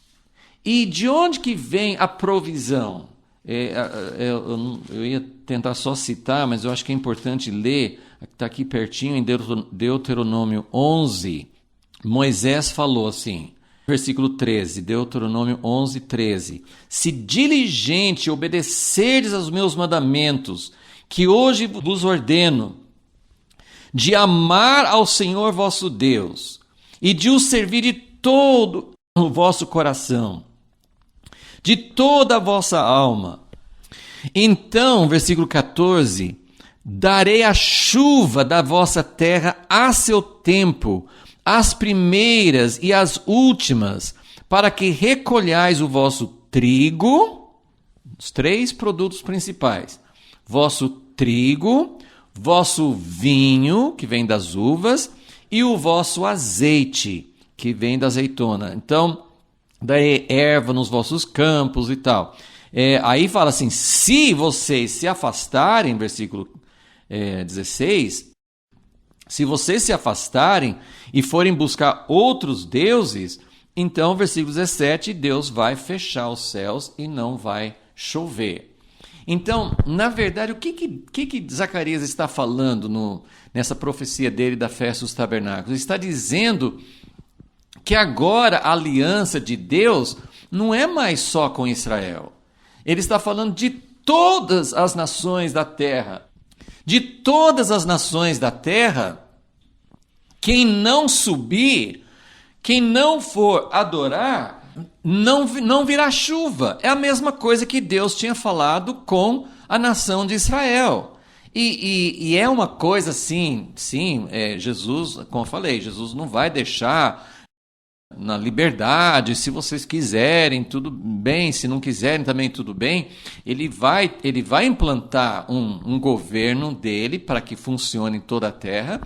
E de onde que vem a provisão? Eu ia tentar só citar, mas eu acho que é importante ler, está aqui pertinho em Deuteronômio 11, Moisés falou assim, versículo 13, Deuteronômio 11, 13, se diligente obedecerdes aos meus mandamentos, que hoje vos ordeno, de amar ao Senhor vosso Deus, e de o servir de todo o vosso coração, de toda a vossa alma. Então, versículo 14, darei a chuva da vossa terra a seu tempo, as primeiras e as últimas, para que recolhais o vosso trigo, os 3 produtos principais, vosso trigo, vosso vinho, que vem das uvas, e o vosso azeite, que vem da azeitona. Então, daí erva nos vossos campos e tal. Aí fala assim, se vocês se afastarem, versículo 16, se vocês se afastarem e forem buscar outros deuses, então, versículo 17, Deus vai fechar os céus e não vai chover. Então, na verdade, o que Zacarias está falando nessa profecia dele da festa dos tabernáculos? Ele está dizendo que agora a aliança de Deus não é mais só com Israel. Ele está falando de todas as nações da terra. De todas as nações da terra, quem não subir, quem não for adorar, não virá chuva. É a mesma coisa que Deus tinha falado com a nação de Israel. E é uma coisa assim, sim, Jesus, como eu falei, Jesus não vai deixar na liberdade, se vocês quiserem, tudo bem, se não quiserem também tudo bem. Ele vai implantar um governo dele para que funcione em toda a terra,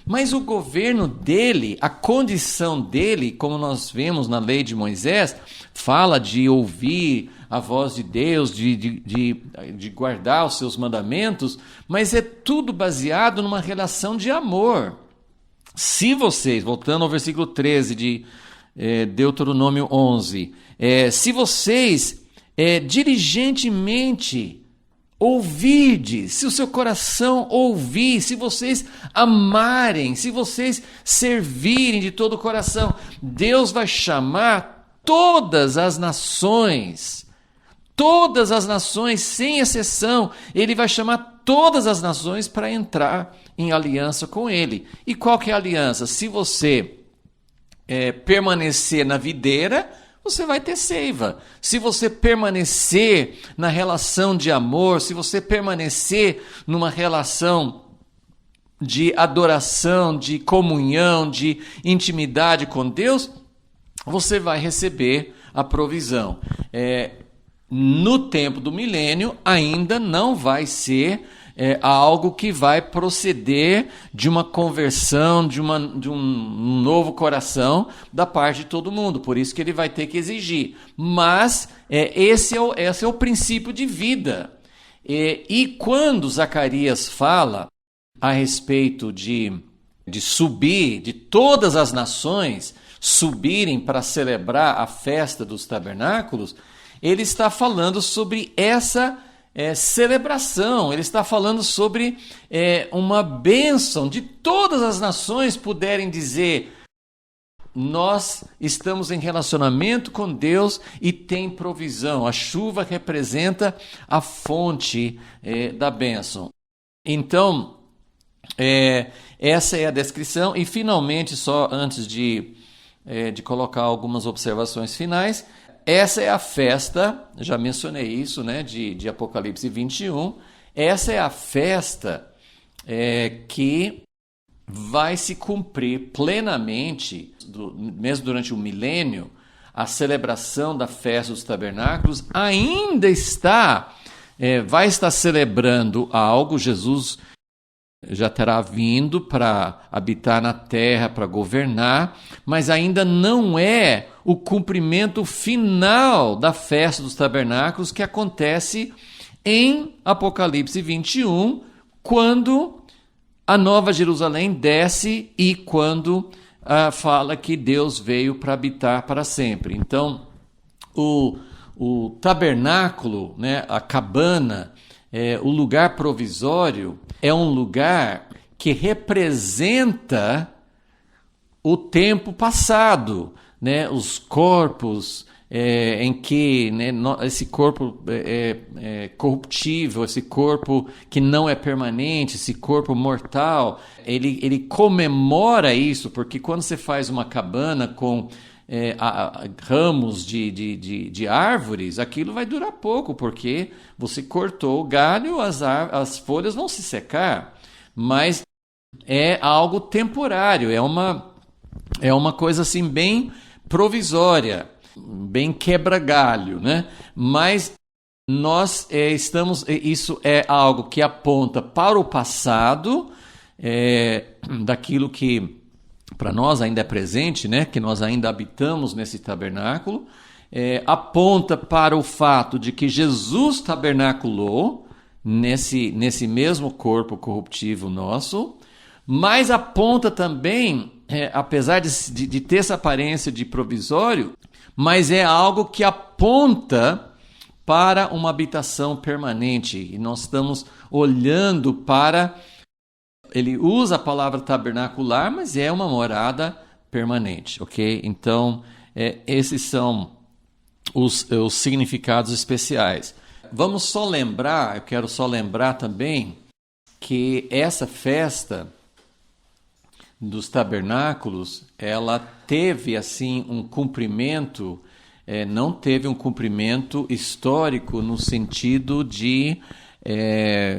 mas o governo dele, a condição dele, como nós vemos na lei de Moisés, fala de ouvir a voz de Deus, de guardar os seus mandamentos, mas é tudo baseado numa relação de amor. Se vocês, voltando ao versículo 13 de Deuteronômio 11, se vocês diligentemente ouvirdes, se o seu coração ouvir, se vocês amarem, se vocês servirem de todo o coração, Deus vai chamar todas as nações, sem exceção. Ele vai chamar todas as nações para entrar em aliança com ele. E qual que é a aliança? Se você permanecer na videira, você vai ter seiva. Se você permanecer na relação de amor, se você permanecer numa relação de adoração, de comunhão, de intimidade com Deus, você vai receber a provisão. No tempo do milênio, ainda não vai ser algo que vai proceder de uma conversão, de um novo coração da parte de todo mundo. Por isso que ele vai ter que exigir. Mas esse é o princípio de vida. E quando Zacarias fala a respeito de subir, de todas as nações subirem para celebrar a festa dos tabernáculos, ele está falando sobre essa celebração, ele está falando sobre uma bênção de todas as nações poderem dizer: nós estamos em relacionamento com Deus e tem provisão. A chuva representa a fonte da bênção. Então, essa é a descrição. E finalmente, só antes de colocar algumas observações finais, essa é a festa, já mencionei isso, né, de Apocalipse 21, essa é a festa que vai se cumprir plenamente, mesmo durante o milênio. A celebração da festa dos tabernáculos ainda vai estar celebrando algo. Jesus já terá vindo para habitar na terra, para governar, mas ainda não é o cumprimento final da festa dos tabernáculos, que acontece em Apocalipse 21, quando a Nova Jerusalém desce e quando fala que Deus veio para habitar para sempre. Então, o tabernáculo, né, a cabana, o lugar provisório, é um lugar que representa o tempo passado, né? Os corpos em que, né, esse corpo é corruptível, esse corpo que não é permanente, esse corpo mortal, ele comemora isso, porque quando você faz uma cabana com ramos de árvores, aquilo vai durar pouco, porque você cortou o galho, as folhas vão se secar, mas é algo temporário, é uma coisa assim bem provisória, bem quebra-galho, né? Mas nós isso é algo que aponta para o passado, daquilo que para nós ainda é presente, né? Que nós ainda habitamos nesse tabernáculo, aponta para o fato de que Jesus tabernaculou nesse mesmo corpo corruptível nosso, mas aponta também, apesar de ter essa aparência de provisório, mas é algo que aponta para uma habitação permanente. E nós estamos olhando para... Ele usa a palavra tabernacular, mas é uma morada permanente, ok? Então, esses são os significados especiais. Vamos só lembrar, eu quero só lembrar também que essa festa dos tabernáculos, ela teve assim um cumprimento não teve um cumprimento histórico no sentido de,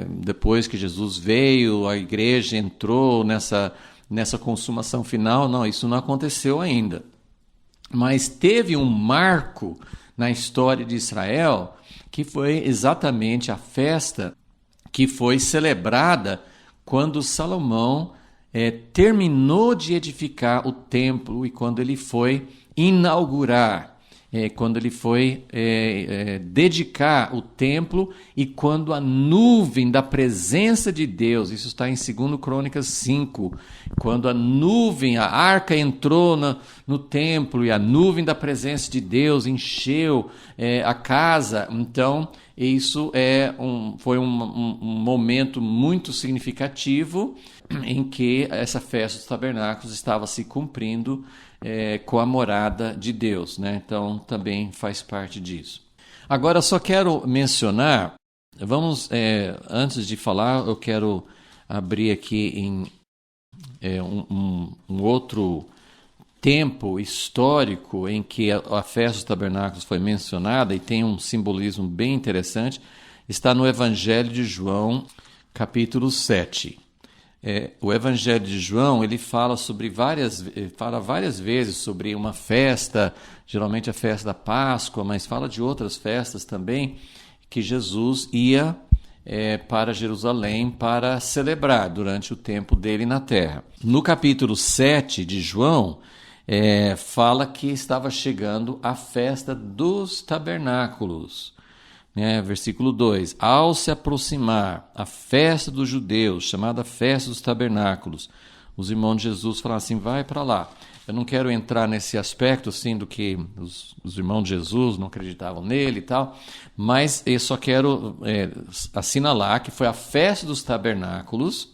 depois que Jesus veio, a igreja entrou nessa consumação final. Não, isso não aconteceu ainda. Mas teve um marco na história de Israel, que foi exatamente a festa que foi celebrada quando Salomão terminou de edificar o templo e quando ele foi inaugurar, quando ele foi dedicar o templo e quando a nuvem da presença de Deus, isso está em 2 Crônicas 5, quando a nuvem, a arca entrou no templo e a nuvem da presença de Deus encheu a casa. Então, isso foi um momento muito significativo em que essa festa dos tabernáculos estava se cumprindo com a morada de Deus, né? Então, também faz parte disso. Agora, só quero mencionar, antes de falar, eu quero abrir aqui em um outro tempo histórico em que a festa dos tabernáculos foi mencionada e tem um simbolismo bem interessante. Está no Evangelho de João, capítulo 7. O Evangelho de João, ele fala várias vezes sobre uma festa, geralmente a festa da Páscoa, mas fala de outras festas também, que Jesus ia para Jerusalém para celebrar durante o tempo dele na terra. No capítulo 7 de João, fala que estava chegando a festa dos tabernáculos. Versículo 2: ao se aproximar a festa dos judeus, chamada festa dos tabernáculos, os irmãos de Jesus falaram assim: vai para lá. Eu não quero entrar nesse aspecto assim, do que os irmãos de Jesus não acreditavam nele e tal, mas eu só quero assinalar que foi a festa dos tabernáculos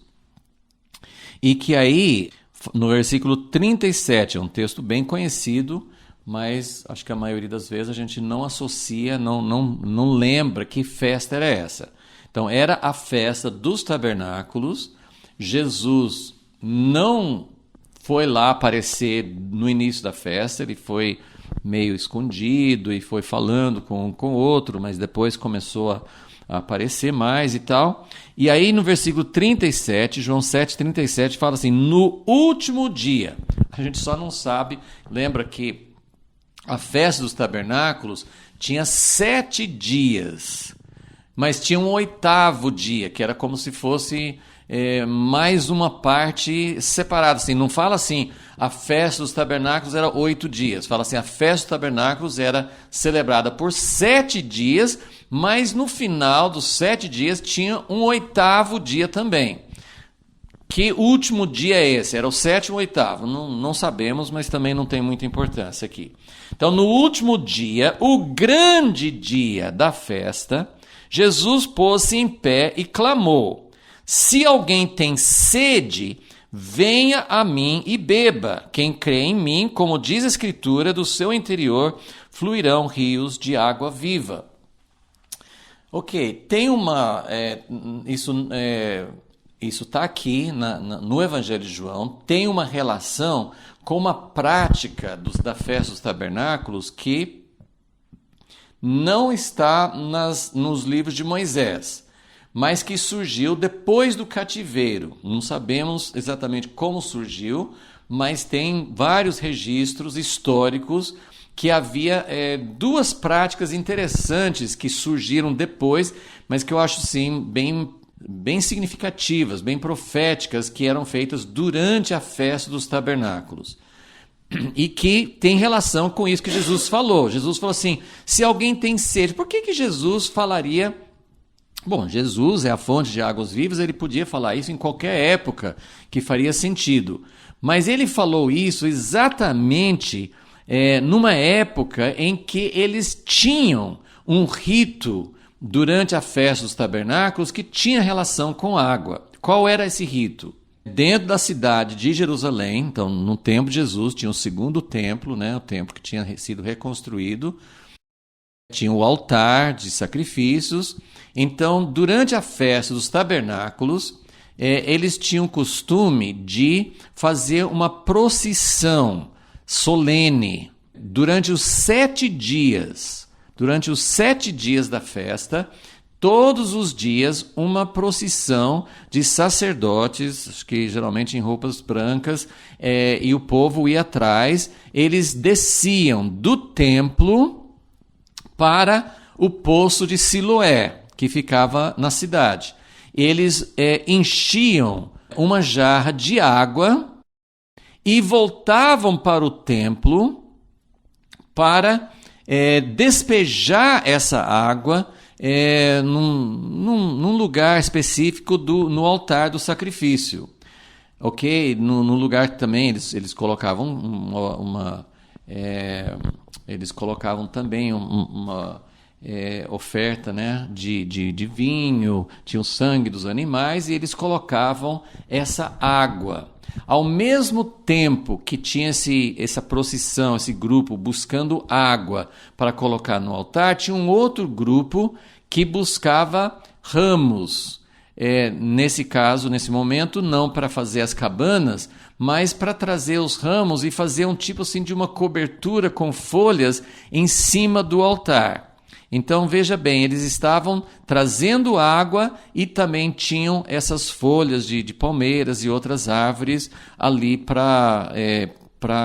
e que aí, no versículo 37, é um texto bem conhecido, mas acho que a maioria das vezes a gente não associa, não lembra que festa era essa. Então, era a festa dos tabernáculos. Jesus não foi lá aparecer no início da festa, ele foi meio escondido e foi falando com o outro, mas depois começou a aparecer mais e tal. E aí no versículo 37, João 7:37, fala assim: no último dia. A gente só não sabe, lembra que a festa dos tabernáculos tinha 7 dias, mas tinha um 8º dia, que era como se fosse mais uma parte separada. Assim, não fala assim, a festa dos tabernáculos era 8 dias. Fala assim, a festa dos tabernáculos era celebrada por 7 dias, mas no final dos 7 dias tinha um 8º dia também. Que último dia é esse? Era o 7º ou 8º? Não sabemos, mas também não tem muita importância aqui. Então, no último dia, o grande dia da festa, Jesus pôs-se em pé e clamou: se alguém tem sede, venha a mim e beba. Quem crê em mim, como diz a Escritura, do seu interior fluirão rios de água viva. Ok, tem isso está aqui no Evangelho de João, tem uma relação com uma prática da festa dos tabernáculos que não está nos livros de Moisés, mas que surgiu depois do cativeiro. Não sabemos exatamente como surgiu, mas tem vários registros históricos que havia 2 práticas interessantes que surgiram depois, mas que eu acho sim bem significativas, bem proféticas, que eram feitas durante a festa dos tabernáculos. E que tem relação com isso que Jesus falou. Jesus falou assim, se alguém tem sede, por que Jesus falaria... Bom, Jesus é a fonte de águas vivas, ele podia falar isso em qualquer época que faria sentido. Mas ele falou isso exatamente numa época em que eles tinham um rito durante a festa dos tabernáculos que tinha relação com água. Qual era esse rito? Dentro da cidade de Jerusalém, então no tempo de Jesus, tinha o 2º templo, né, o templo que tinha sido reconstruído, tinha o altar de sacrifícios. Então, durante a festa dos tabernáculos, eles tinham o costume de fazer uma procissão solene durante os 7 dias da festa, todos os dias, uma procissão de sacerdotes, acho que geralmente em roupas brancas, e o povo ia atrás. Eles desciam do templo para o poço de Siloé, que ficava na cidade. Eles enchiam uma jarra de água e voltavam para o templo para despejar essa água num lugar específico no altar do sacrifício. Ok? No lugar também eles colocavam eles colocavam também uma oferta, né, de vinho, tinha o sangue dos animais, e eles colocavam essa água. Ao mesmo tempo que tinha essa procissão, esse grupo buscando água para colocar no altar, tinha um outro grupo que buscava ramos. Nesse caso, nesse momento, não para fazer as cabanas, mas para trazer os ramos e fazer um tipo assim de uma cobertura com folhas em cima do altar. Então, veja bem, eles estavam trazendo água e também tinham essas folhas de palmeiras e outras árvores ali para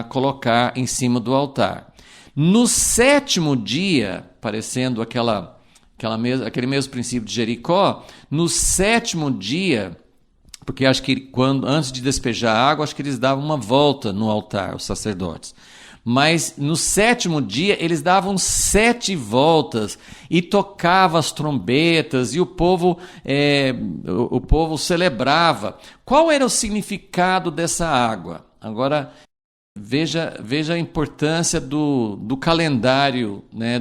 colocar em cima do altar. No 7º dia, parecendo aquele mesmo princípio de Jericó, no 7º dia, porque acho que antes de despejar a água, acho que eles davam uma volta no altar, os sacerdotes. Mas no 7º dia eles davam 7 voltas e tocavam as trombetas e o povo celebrava. Qual era o significado dessa água? Agora veja a importância do calendário, né,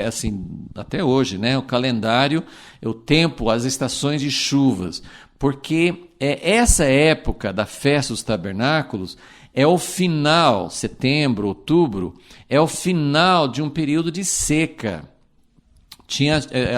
assim, até hoje, né, o calendário, o tempo, as estações de chuvas, porque essa época da festa dos tabernáculos é o final, setembro, outubro, é o final de um período de seca.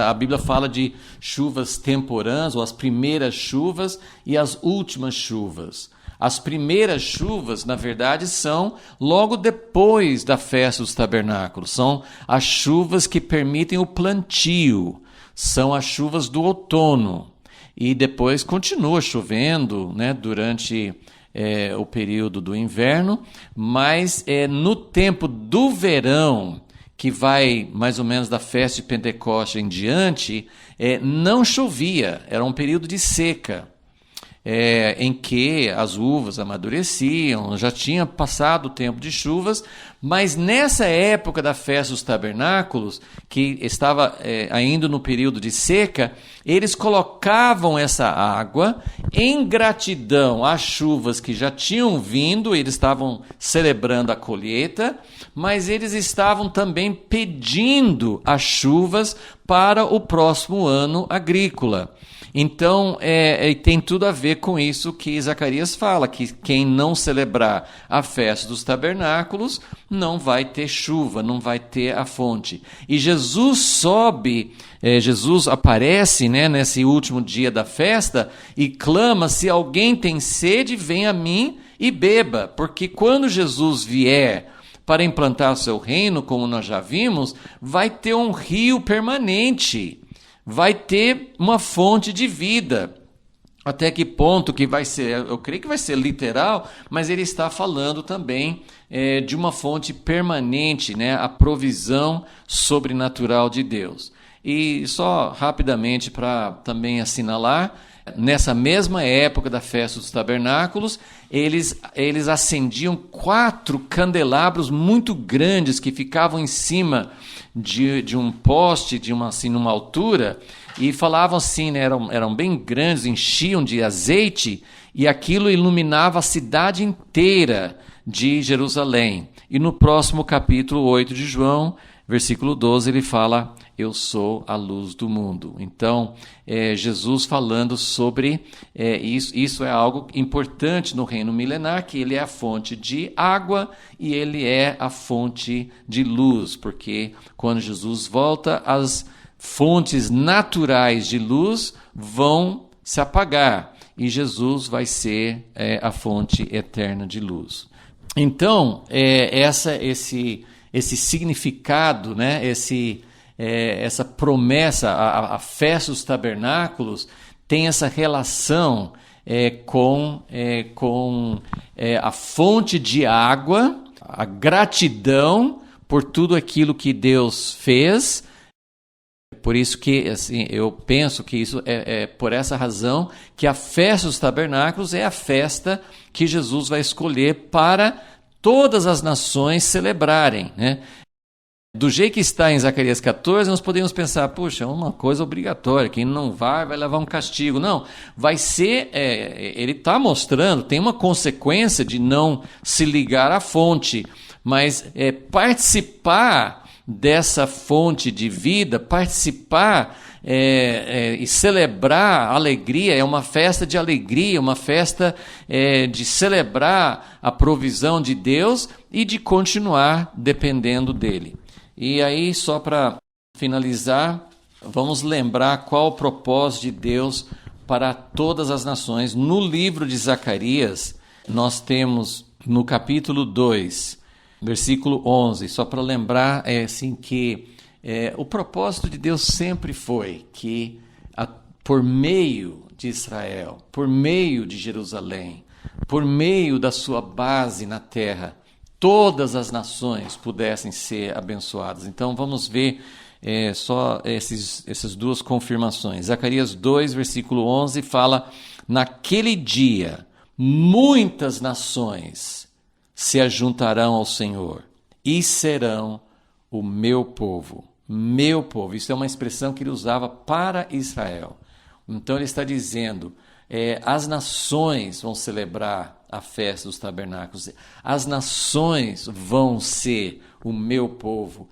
A Bíblia fala de chuvas temporãs, ou as primeiras chuvas e as últimas chuvas. As primeiras chuvas, na verdade, são logo depois da festa dos tabernáculos. São as chuvas que permitem o plantio, são as chuvas do outono. E depois continua chovendo, né, durante o período do inverno, mas no tempo do verão, que vai mais ou menos da festa de Pentecostes em diante, não chovia, era um período de seca, em que as uvas amadureciam, já tinha passado o tempo de chuvas, mas nessa época da festa dos tabernáculos, que estava ainda no período de seca, eles colocavam essa água em gratidão às chuvas que já tinham vindo, eles estavam celebrando a colheita, mas eles estavam também pedindo as chuvas para o próximo ano agrícola. Então, tem tudo a ver com isso que Zacarias fala, que quem não celebrar a festa dos tabernáculos não vai ter chuva, não vai ter a fonte. E Jesus Jesus aparece, né, nesse último dia da festa e clama: se alguém tem sede, venha a mim e beba. Porque quando Jesus vier para implantar o seu reino, como nós já vimos, vai ter um rio permanente. Vai ter uma fonte de vida. Até que ponto que vai ser? Eu creio que vai ser literal, mas ele está falando também de uma fonte permanente, né? A provisão sobrenatural de Deus. E só rapidamente para também assinalar, nessa mesma época da festa dos tabernáculos, eles acendiam 4 candelabros muito grandes que ficavam em cima de um poste, numa altura, e falavam assim, né, eram bem grandes, enchiam de azeite, e aquilo iluminava a cidade inteira de Jerusalém. E no próximo capítulo 8 de João, versículo 12, ele fala: eu sou a luz do mundo. Então, Jesus falando sobre isso é algo importante no reino milenar, que ele é a fonte de água e ele é a fonte de luz, porque quando Jesus volta, as fontes naturais de luz vão se apagar e Jesus vai ser a fonte eterna de luz. Então, esse significado, né? Essa promessa, a festa dos tabernáculos tem essa relação com a fonte de água, a gratidão por tudo aquilo que Deus fez. Por isso que assim, eu penso que isso é por essa razão que a festa dos tabernáculos é a festa que Jesus vai escolher para todas as nações celebrarem, né? Do jeito que está em Zacarias 14, nós podemos pensar, puxa, é uma coisa obrigatória, quem não vai levar um castigo. Não, vai ser, ele está mostrando, tem uma consequência de não se ligar à fonte, mas participar dessa fonte de vida, participar e celebrar a alegria, é uma festa de alegria, uma festa de celebrar a provisão de Deus e de continuar dependendo dele. E aí, só para finalizar, vamos lembrar qual o propósito de Deus para todas as nações. No livro de Zacarias, nós temos no capítulo 2, versículo 11, só para lembrar assim, que o propósito de Deus sempre foi que, por meio de Israel, por meio de Jerusalém, por meio da sua base na terra, todas as nações pudessem ser abençoadas. Então vamos ver só essas duas confirmações. Zacarias 2, versículo 11 fala: naquele dia muitas nações se ajuntarão ao Senhor e serão o meu povo. Meu povo. Isso é uma expressão que ele usava para Israel. Então ele está dizendo, as nações vão celebrar a festa dos tabernáculos. As nações vão ser o meu povo.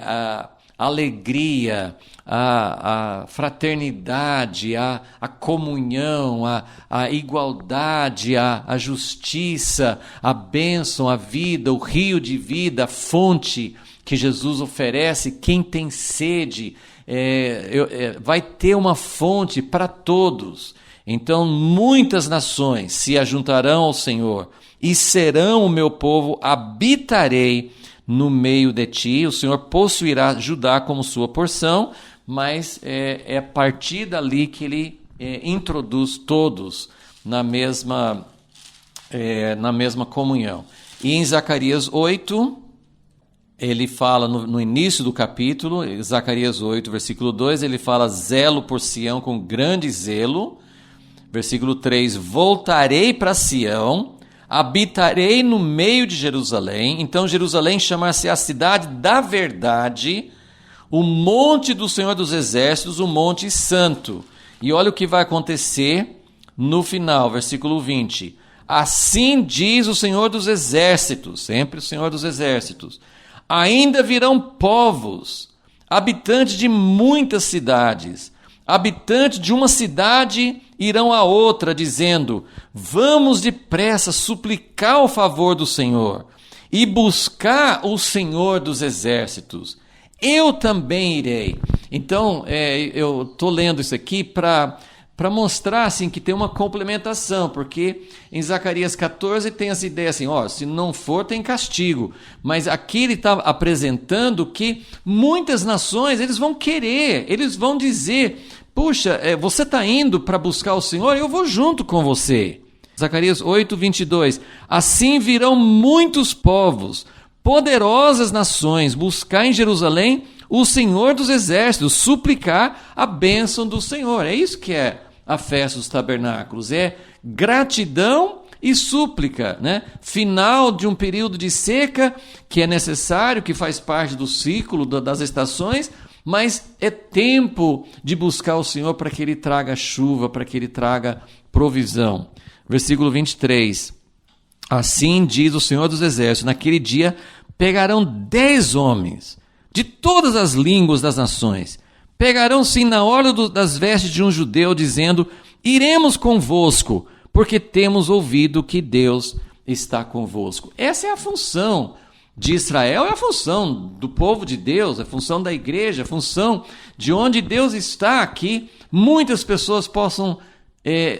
A alegria, a fraternidade, a comunhão, a igualdade, a justiça, a bênção, a vida, o rio de vida, a fonte que Jesus oferece. Quem tem sede vai ter uma fonte para todos. Então muitas nações se ajuntarão ao Senhor e serão o meu povo, habitarei no meio de ti. O Senhor possuirá Judá como sua porção, mas é a partir dali que ele introduz todos na mesma comunhão. E em Zacarias 8, ele fala no início do capítulo, Zacarias 8, versículo 2, ele fala: zelo por Sião com grande zelo. Versículo 3, voltarei para Sião, habitarei no meio de Jerusalém. Então Jerusalém chamar-se a cidade da verdade, o monte do Senhor dos Exércitos, o monte santo. E olha o que vai acontecer no final, versículo 20. Assim diz o Senhor dos Exércitos, sempre o Senhor dos Exércitos: ainda virão povos, habitantes de muitas cidades, habitantes de uma cidade irão a outra, dizendo: vamos depressa suplicar o favor do Senhor e buscar o Senhor dos Exércitos. Eu também irei. Então, eu estou lendo isso aqui para mostrar assim, que tem uma complementação, porque em Zacarias 14 tem essa ideia assim, se não for tem castigo, mas aqui ele está apresentando que muitas nações eles vão querer, eles vão dizer: puxa, você está indo para buscar o Senhor, eu vou junto com você. Zacarias 8, 22. Assim virão muitos povos, poderosas nações, buscar em Jerusalém o Senhor dos Exércitos, suplicar a bênção do Senhor. É isso que é a festa dos tabernáculos, é gratidão e súplica, né? Final de um período de seca que é necessário, que faz parte do ciclo das estações, mas é tempo de buscar o Senhor para que Ele traga chuva, para que Ele traga provisão. Versículo 23. Assim diz o Senhor dos Exércitos: naquele dia pegarão 10 homens de todas as línguas das nações, pegarão-se na orla das vestes de um judeu, dizendo: iremos convosco, porque temos ouvido que Deus está convosco. Essa é a função de Israel, é a função do povo de Deus, é a função da igreja, é a função de onde Deus está, que muitas pessoas possam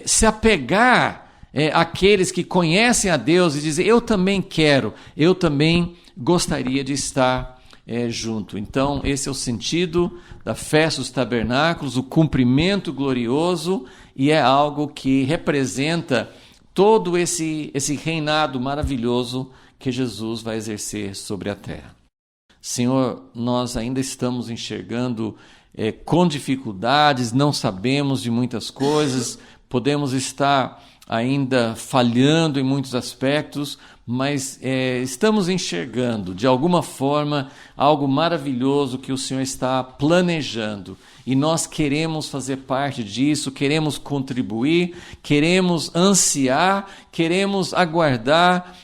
se apegar aqueles que conhecem a Deus e dizem, eu também quero, eu também gostaria de estar junto. Então, esse é o sentido da festa dos tabernáculos, o cumprimento glorioso, e é algo que representa todo esse reinado maravilhoso que Jesus vai exercer sobre a terra. Senhor, nós ainda estamos enxergando com dificuldades, não sabemos de muitas coisas, podemos estar ainda falhando em muitos aspectos, mas estamos enxergando, de alguma forma, algo maravilhoso que o Senhor está planejando. E nós queremos fazer parte disso, queremos contribuir, queremos ansiar, queremos aguardar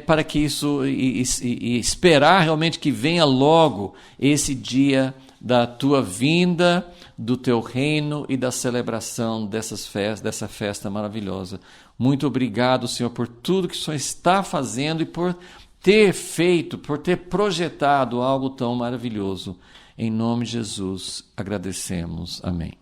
para que isso, e esperar realmente que venha logo esse dia da tua vinda, do teu reino e da celebração dessa festa maravilhosa. Muito obrigado, Senhor, por tudo que o Senhor está fazendo e por ter feito, por ter projetado algo tão maravilhoso. Em nome de Jesus, agradecemos. Amém.